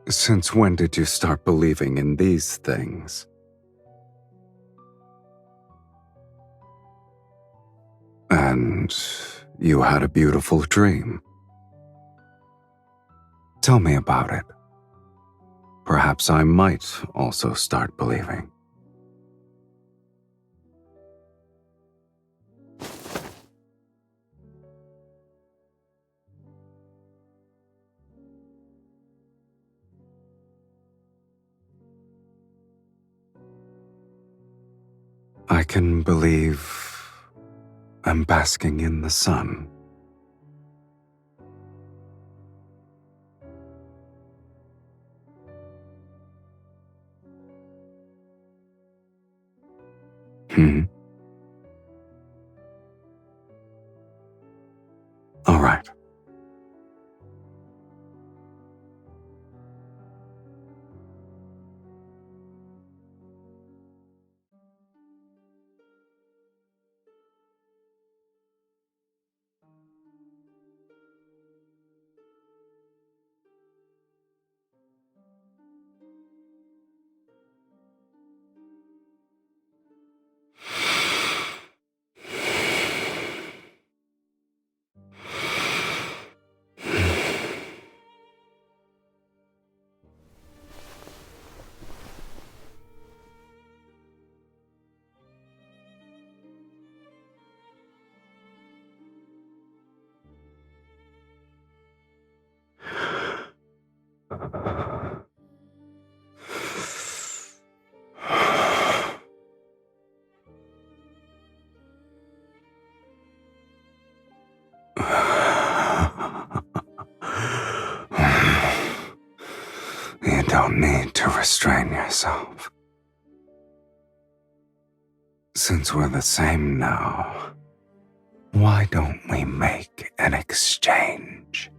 Since when did you start believing in these things? And you had a beautiful dream. Tell me about it. Perhaps I might also start believing. I can believe I'm basking in the sun. All right. restrain yourself. Since we're the same now, why don't we make an exchange?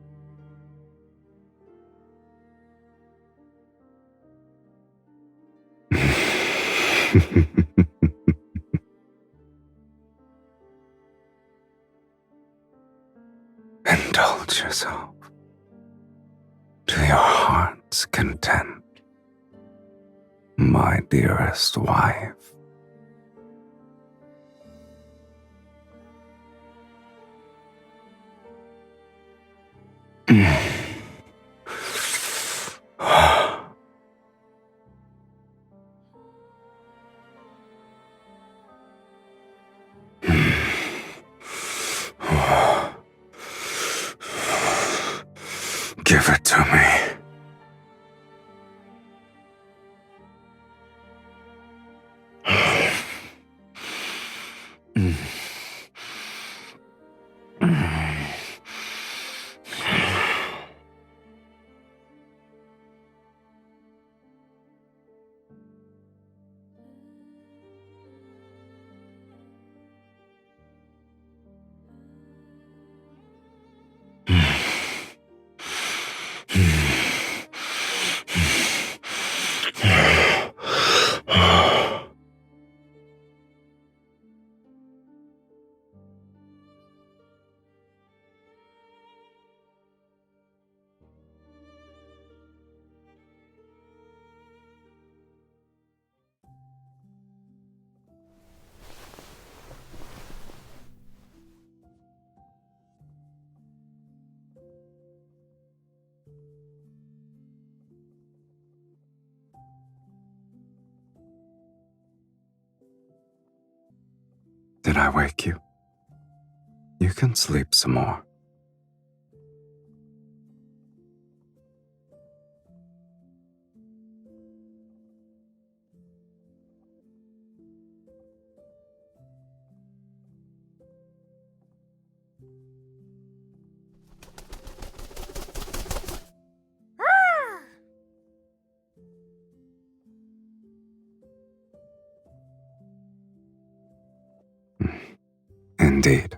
Indulge yourself to your heart's content, my dearest wife. Give it to me. Did I wake you? You can sleep some more. Indeed.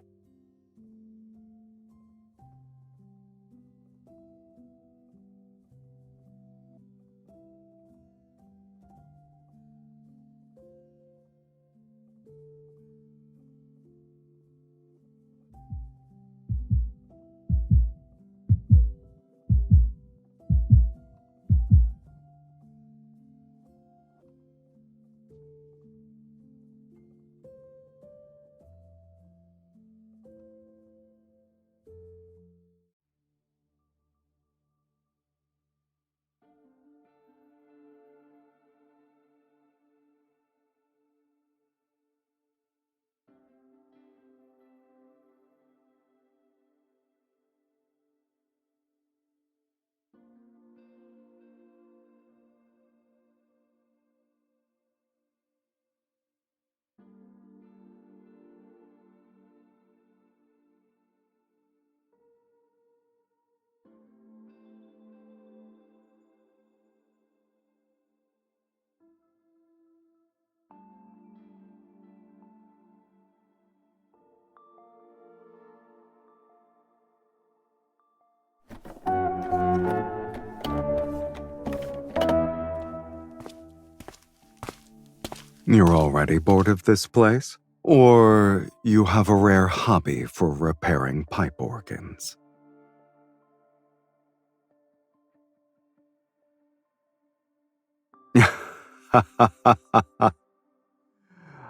You're already bored of this place? Or you have a rare hobby for repairing pipe organs?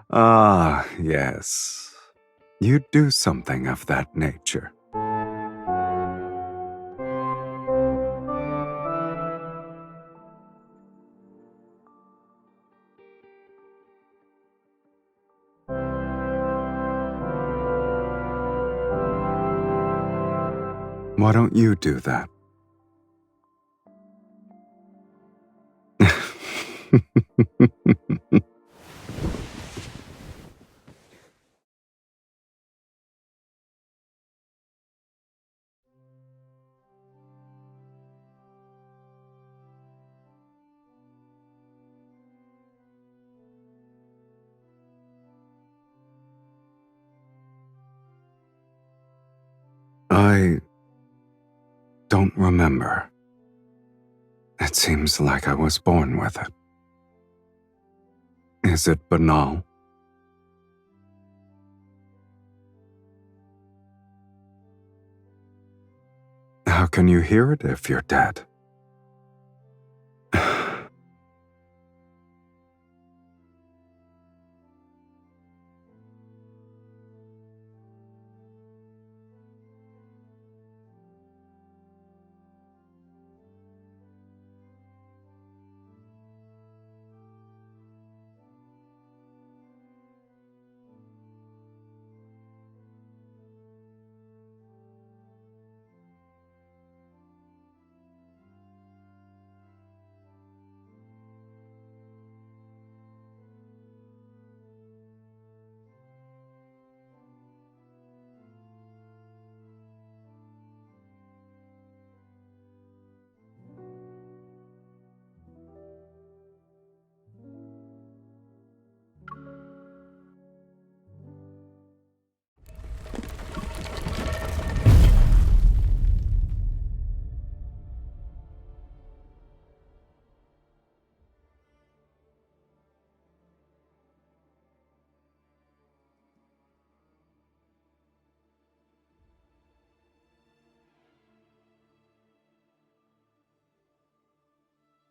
Ah, yes. You do something of that nature. Why don't you do that? I don't remember. It seems like I was born with it. Is it banal? How can you hear it if you're dead?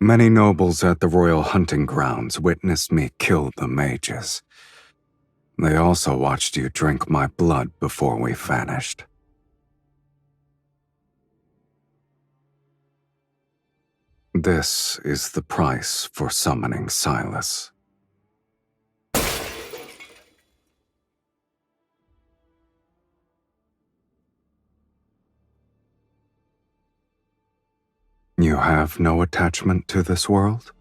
Many nobles at the royal hunting grounds witnessed me kill the mages. They also watched you drink my blood before we vanished. This is the price for summoning Sylus. You have no attachment to this world?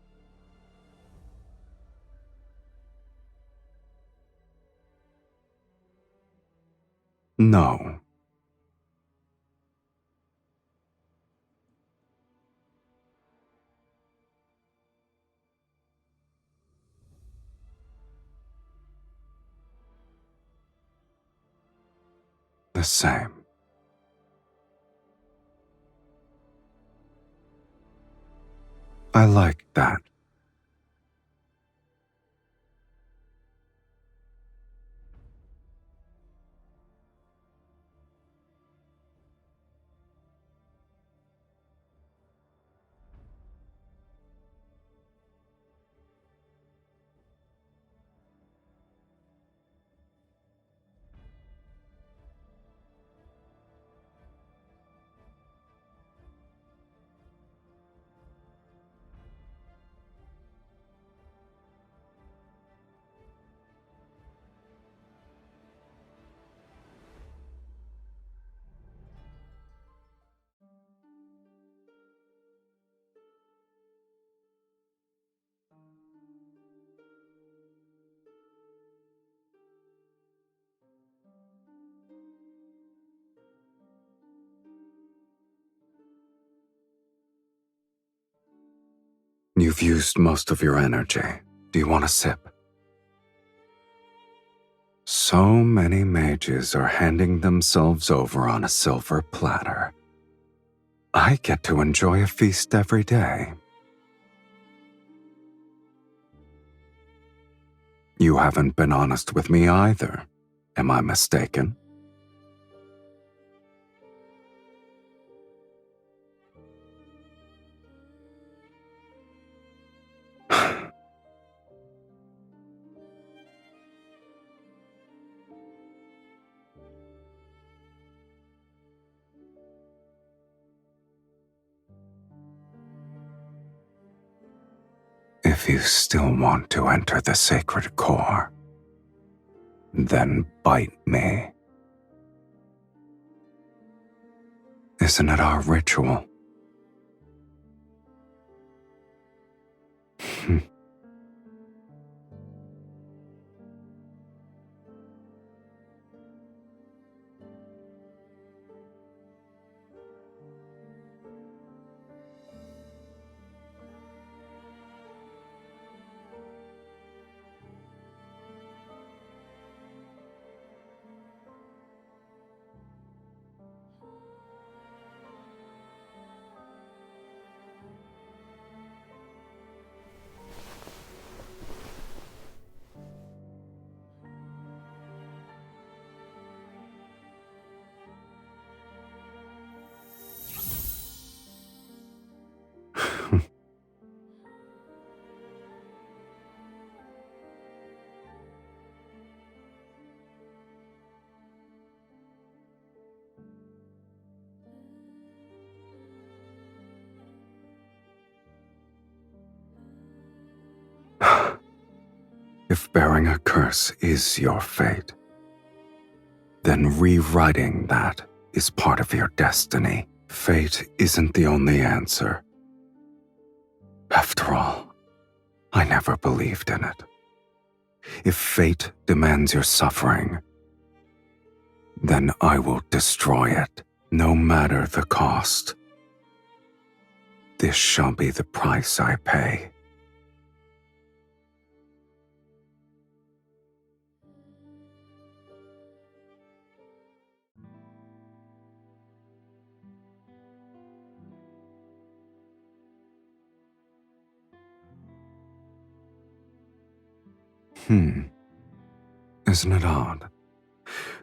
No. The same. I like that. You've used most of your energy. Do you want a sip? So many mages are handing themselves over on a silver platter. I get to enjoy a feast every day. You haven't been honest with me either. Am I mistaken? If you still want to enter the sacred core, then bite me. Isn't it our ritual? If bearing a curse is your fate, then rewriting that is part of your destiny. Fate isn't the only answer. After all, I never believed in it. If fate demands your suffering, then I will destroy it, no matter the cost. This shall be the price I pay. Isn't it odd?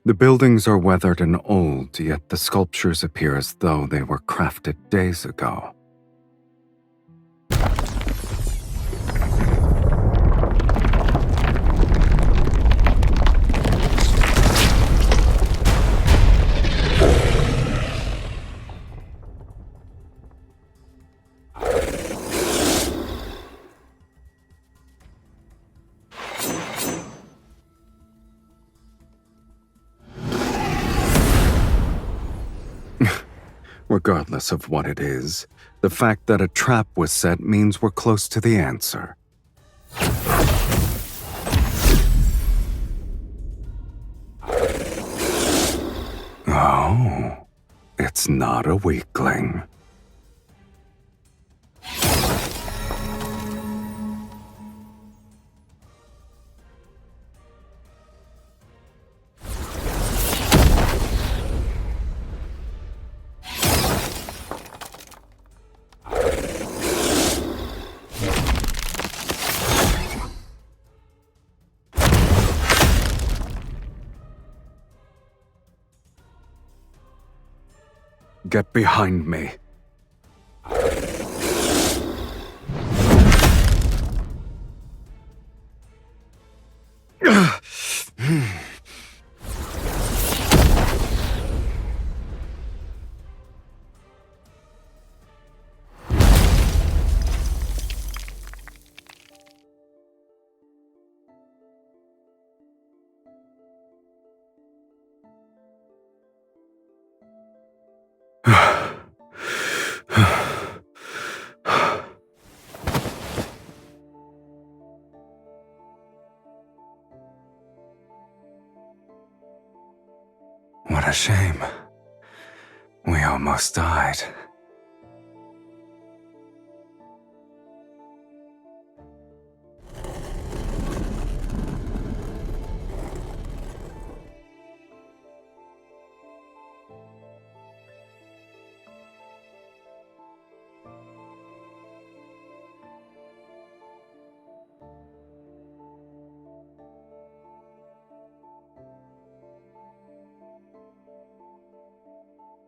The buildings are weathered and old, yet the sculptures appear as though they were crafted days ago. Regardless of what it is, the fact that a trap was set means we're close to the answer. Oh, it's not a weakling. Get behind me. What a shame. We almost died.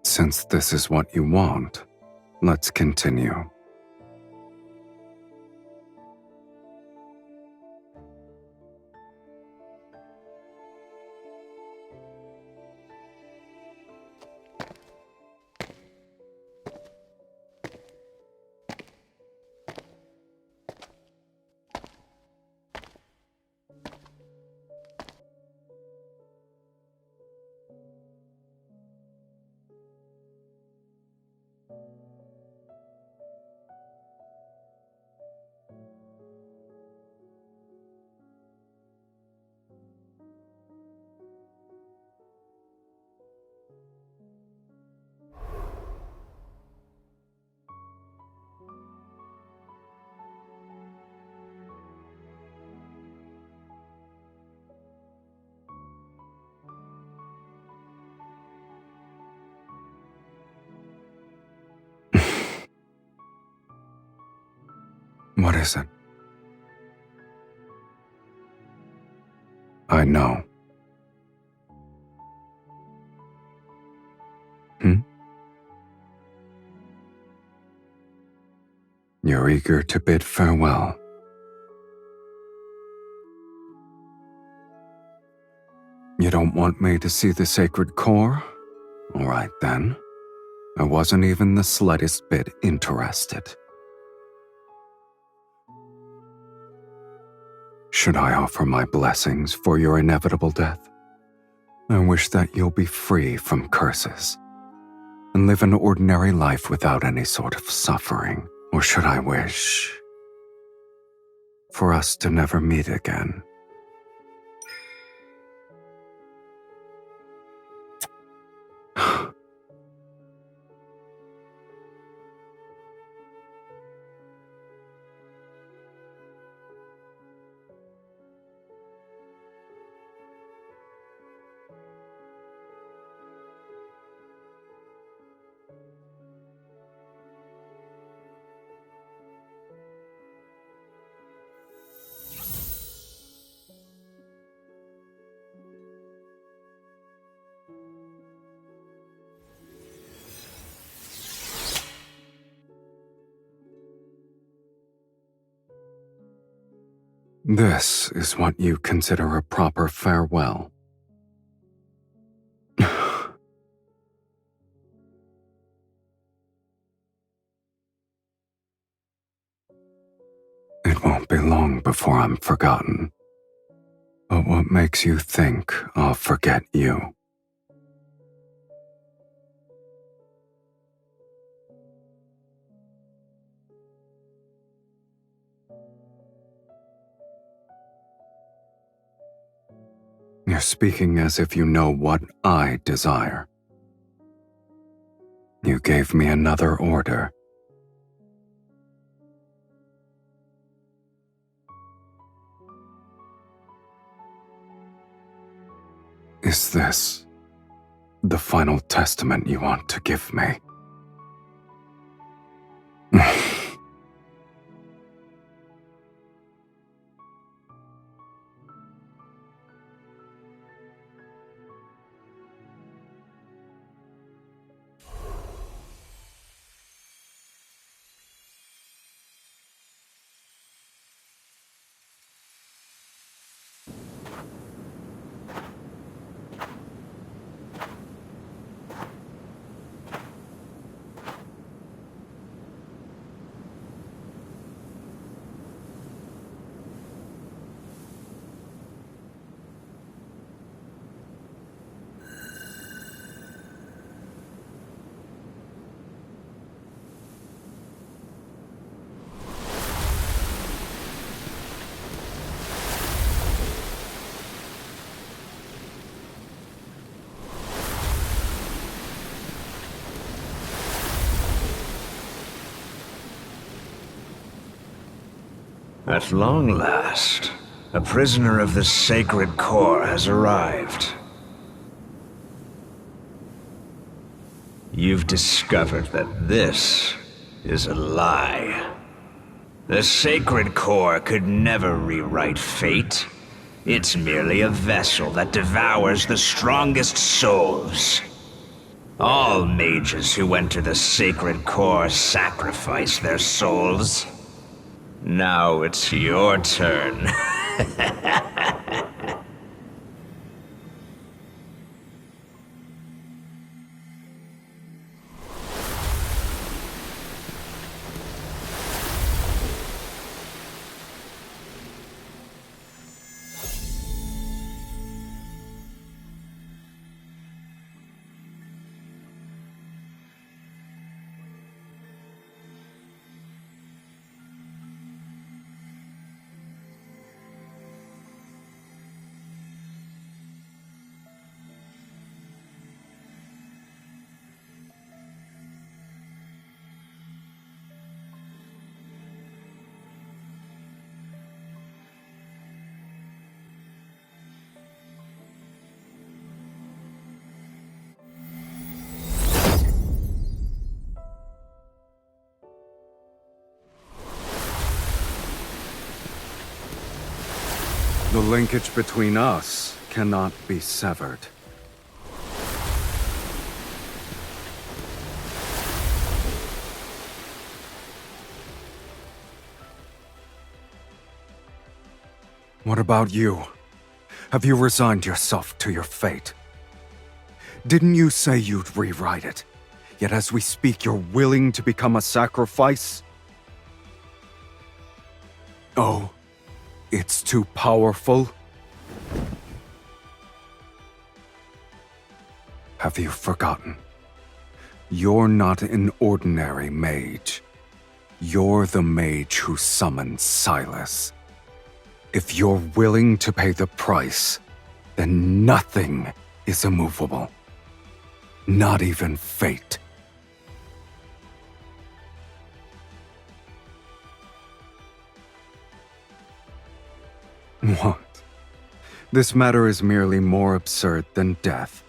Since this is what you want, let's continue. What is it? I know. You're eager to bid farewell. You don't want me to see the sacred core? All right then. I wasn't even the slightest bit interested. Should I offer my blessings for your inevitable death? I wish that you'll be free from curses and live an ordinary life without any sort of suffering. Or should I wish for us to never meet again? This is what you consider a proper farewell. It won't be long before I'm forgotten. But what makes you think I'll forget you? You're speaking as if you know what I desire. You gave me another order. Is this the final testament you want to give me? At long last, a prisoner of the Sacred Core has arrived. You've discovered that this is a lie. The Sacred Core could never rewrite fate. It's merely a vessel that devours the strongest souls. All mages who enter the Sacred Core sacrifice their souls. Now it's your turn. The linkage between us cannot be severed. What about you? Have you resigned yourself to your fate? Didn't you say you'd rewrite it? Yet as we speak, you're willing to become a sacrifice? Oh, It's too powerful? Have you forgotten? You're not an ordinary mage. You're the mage who summoned Sylus. If you're willing to pay the price, then nothing is immovable. Not even fate. What? This matter is merely more absurd than death.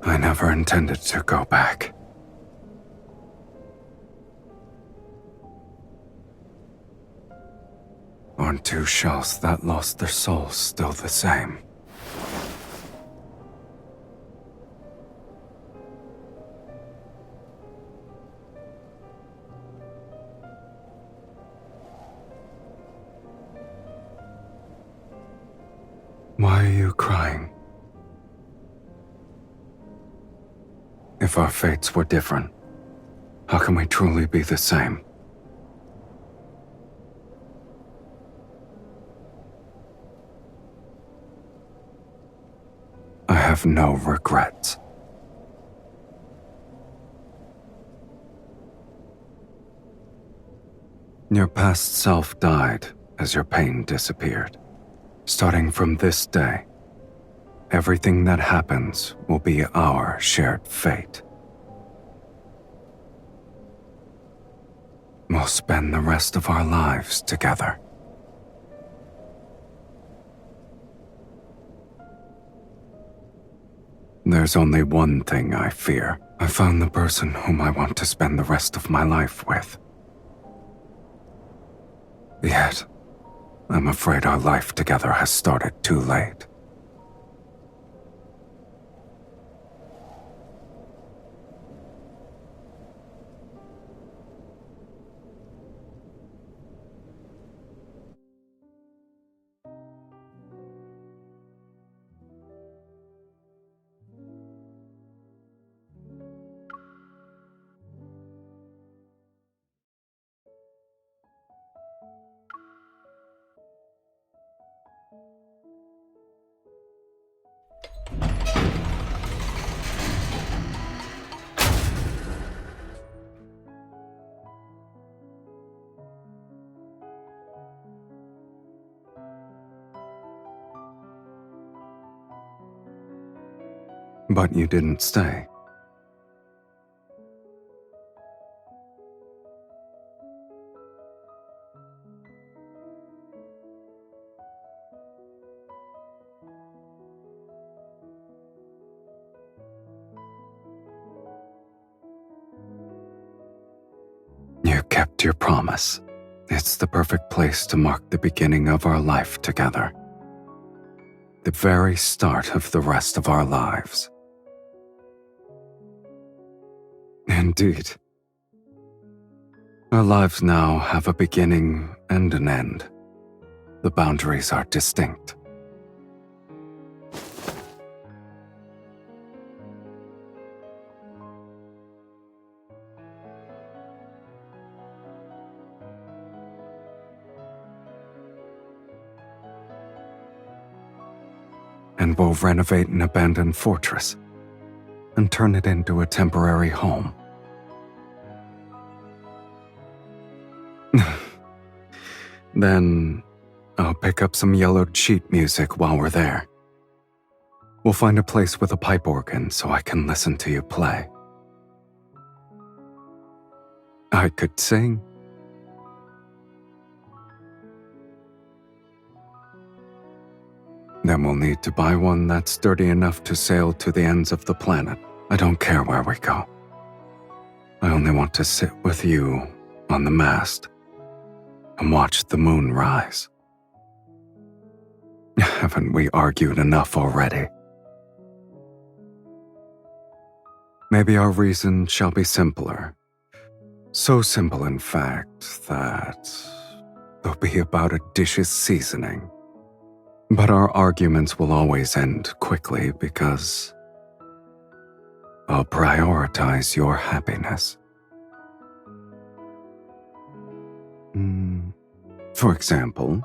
I never intended to go back. Aren't two shells that lost their souls still the same? Why are you crying? If our fates were different, how can we truly be the same? I have no regrets. Your past self died as your pain disappeared. Starting from this day, everything that happens will be our shared fate. We'll spend the rest of our lives together. There's only one thing I fear. I found the person whom I want to spend the rest of my life with. Yet, I'm afraid our life together has started too late. But you didn't stay. You kept your promise. It's the perfect place to mark the beginning of our life together. The very start of the rest of our lives. Indeed. Our lives now have a beginning and an end. The boundaries are distinct. And we'll renovate an abandoned fortress and turn it into a temporary home. Then, I'll pick up some yellowed sheet music while we're there. We'll find a place with a pipe organ so I can listen to you play. I could sing. Then we'll need to buy one that's sturdy enough to sail to the ends of the planet. I don't care where we go. I only want to sit with you on the mast and watch the moon rise. Haven't we argued enough already? Maybe our reason shall be simpler. So simple, in fact, that they'll be about a dish's seasoning. But our arguments will always end quickly because I'll prioritize your happiness. For example,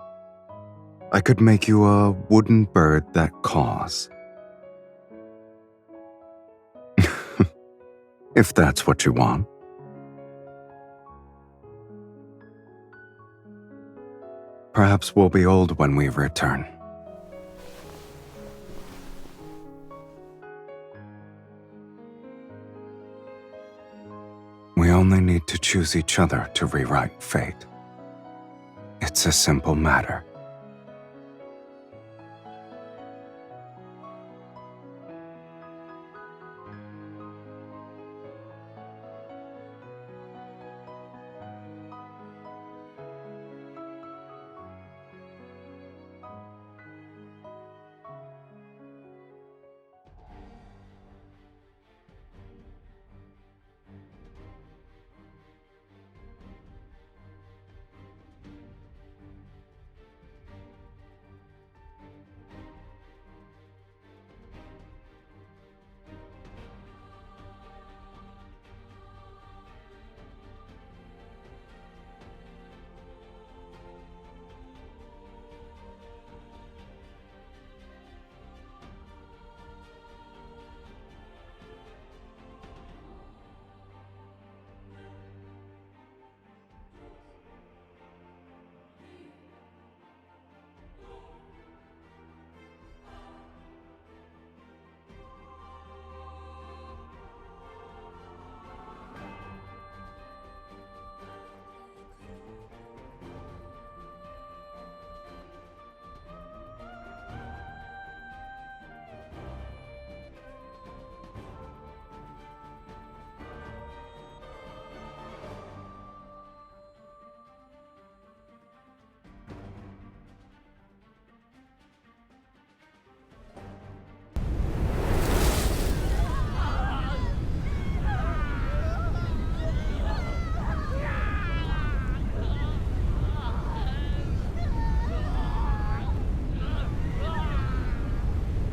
I could make you a wooden bird that caws. If that's what you want. Perhaps we'll be old when we return. We only need to choose each other to rewrite fate. It's a simple matter.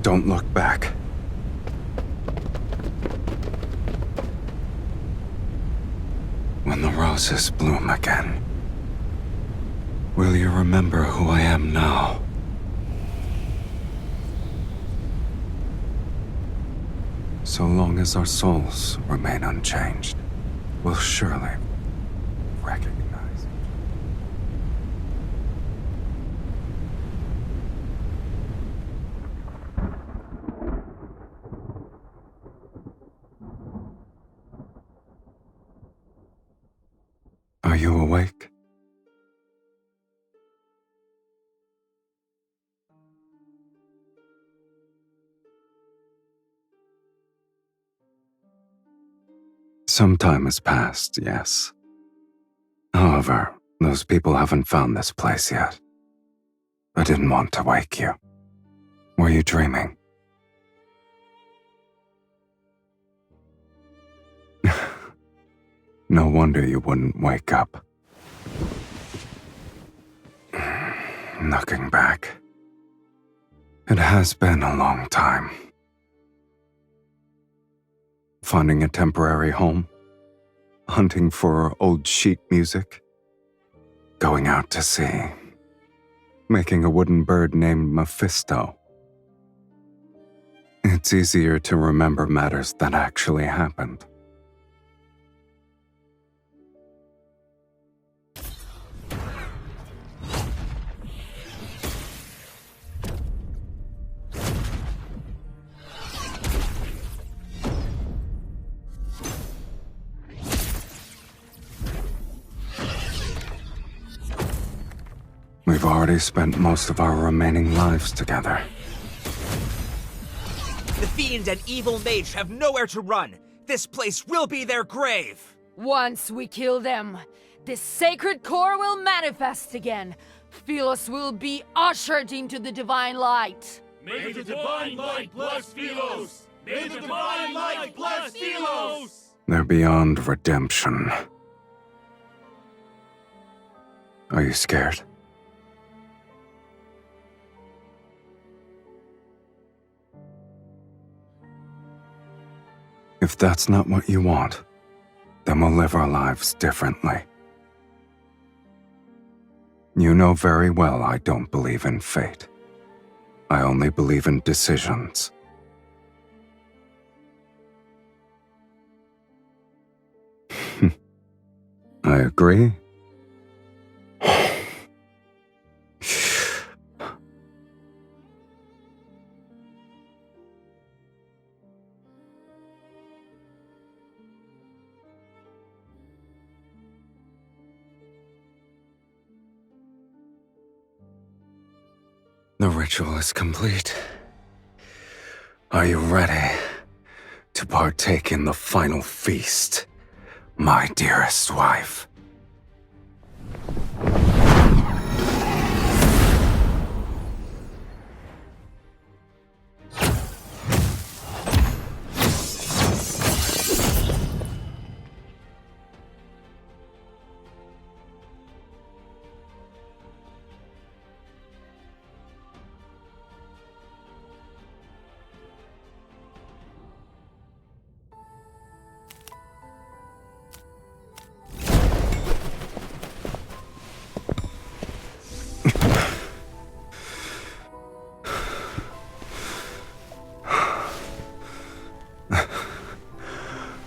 Don't look back. When the roses bloom again, will you remember who I am now? So long as our souls remain unchanged, we'll surely recognize. Are you awake? Some time has passed, yes. However, those people haven't found this place yet. I didn't want to wake you. Were you dreaming? No wonder you wouldn't wake up. Looking back, it has been a long time. Finding a temporary home, hunting for old sheet music, going out to sea, making a wooden bird named Mephisto. It's easier to remember matters that actually happened. We've already spent most of our remaining lives together. The fiend and evil mage have nowhere to run. This place will be their grave. Once we kill them, this sacred core will manifest again. Philos will be ushered into the divine light. May the divine light bless Philos! May the divine light bless Philos! They're beyond redemption. Are you scared? If that's not what you want, then we'll live our lives differently. You know very well I don't believe in fate. I only believe in decisions. I agree. The ritual is complete. Are you ready to partake in the final feast, my dearest wife?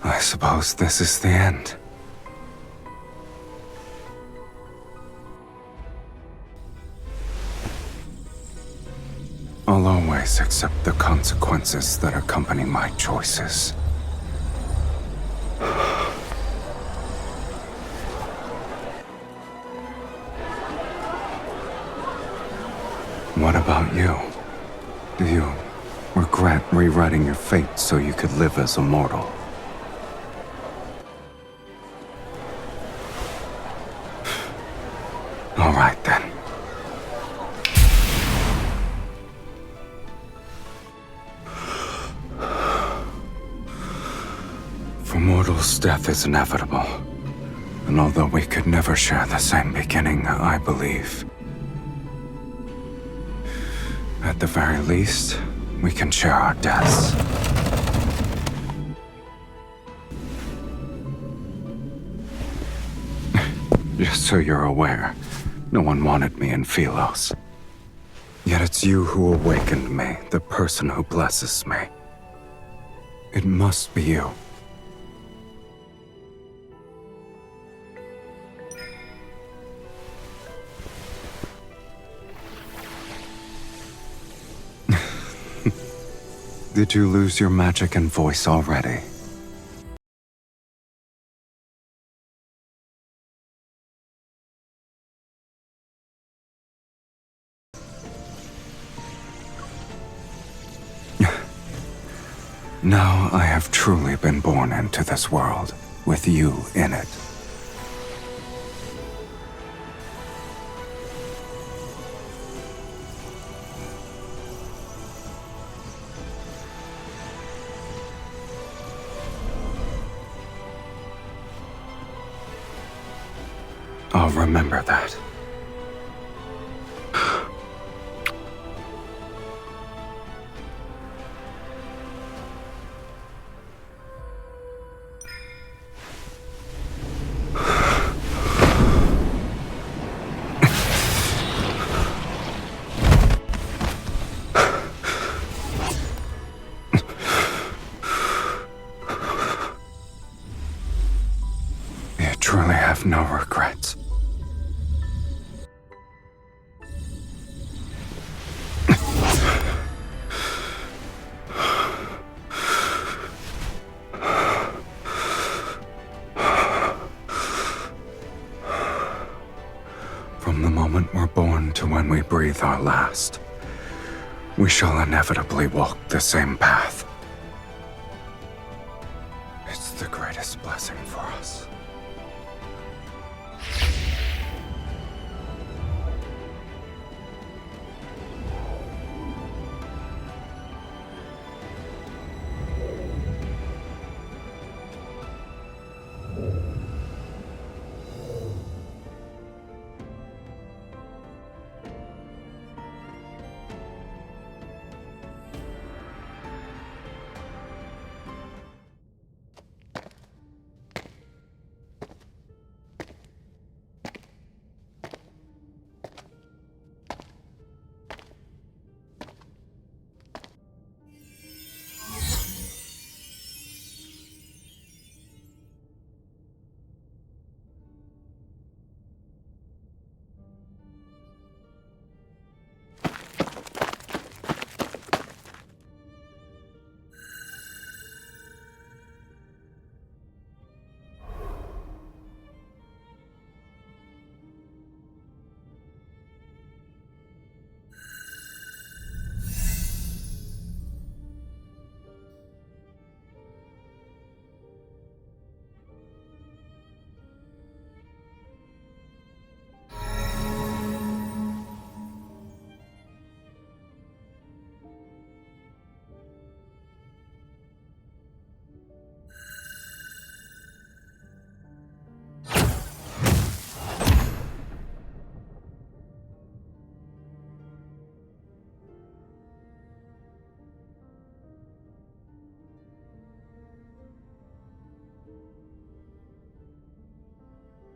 I suppose this is the end. I'll always accept the consequences that accompany my choices. What about you? Do you regret rewriting your fate so you could live as a mortal? All right, then. For mortals, death is inevitable. And although we could never share the same beginning, I believe, at the very least, we can share our deaths. Just so you're aware, no one wanted me in Philos. Yet it's you who awakened me, the person who blesses me. It must be you. Did you lose your magic and voice already? Now I have truly been born into this world, with you in it. I'll remember that. You truly have no regrets. From the moment we're born to when we breathe our last, we shall inevitably walk the same path. It's the greatest blessing for us.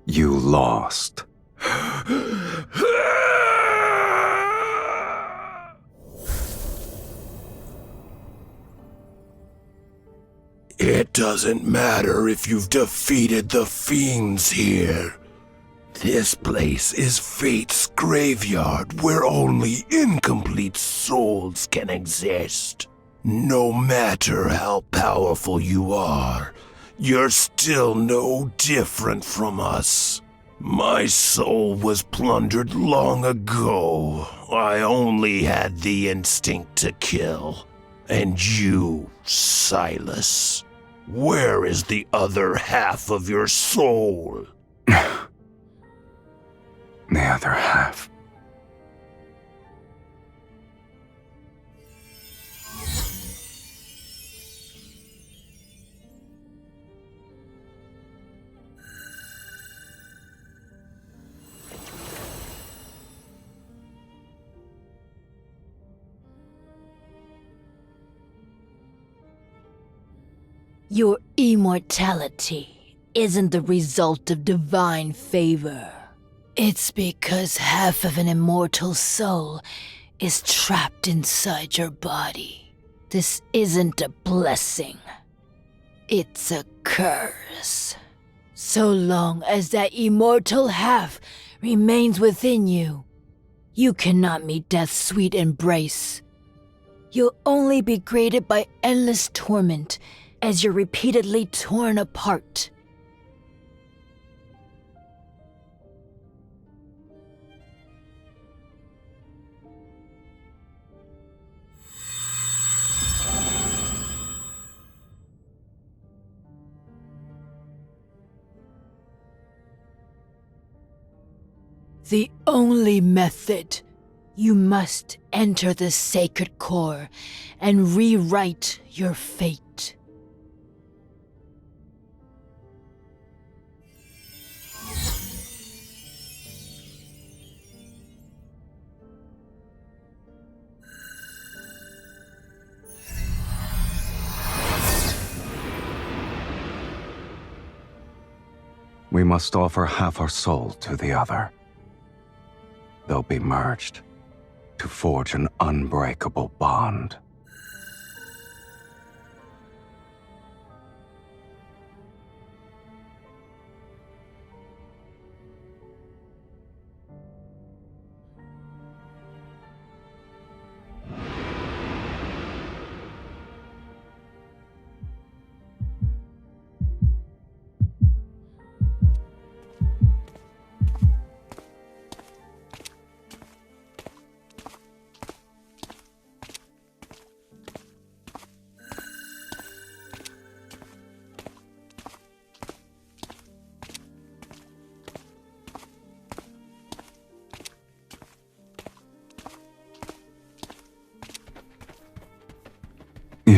You lost. It doesn't matter if you've defeated the fiends here. This place is Fate's graveyard where only incomplete souls can exist. No matter how powerful you are, you're still no different from us. My soul was plundered long ago. I only had the instinct to kill. And you, Sylus, where is the other half of your soul? The other half. Your immortality isn't the result of divine favor. It's because half of an immortal soul is trapped inside your body. This isn't a blessing. It's a curse. So long as that immortal half remains within you, you cannot meet death's sweet embrace. You'll only be graded by endless torment as you're repeatedly torn apart. The only method. You must enter the sacred core and rewrite your fate. We must offer half our soul to the other. They'll be merged to forge an unbreakable bond.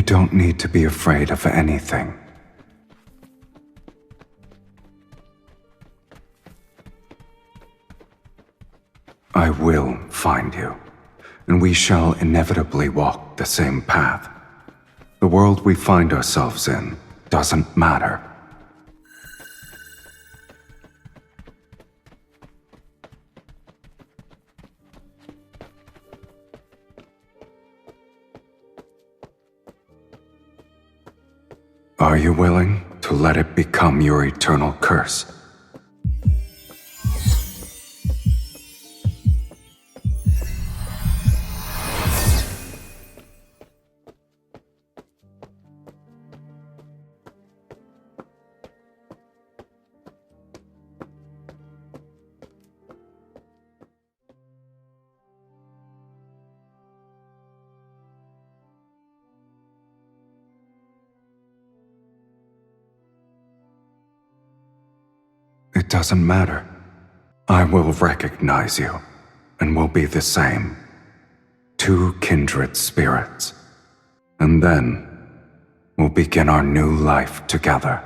don't need to be afraid of anything. I will find you, and we shall inevitably walk the same path. The world we find ourselves in doesn't matter. Are you willing to let it become your eternal curse? It doesn't matter. I will recognize you, and we'll be the same. Two kindred spirits. And then, we'll begin our new life together.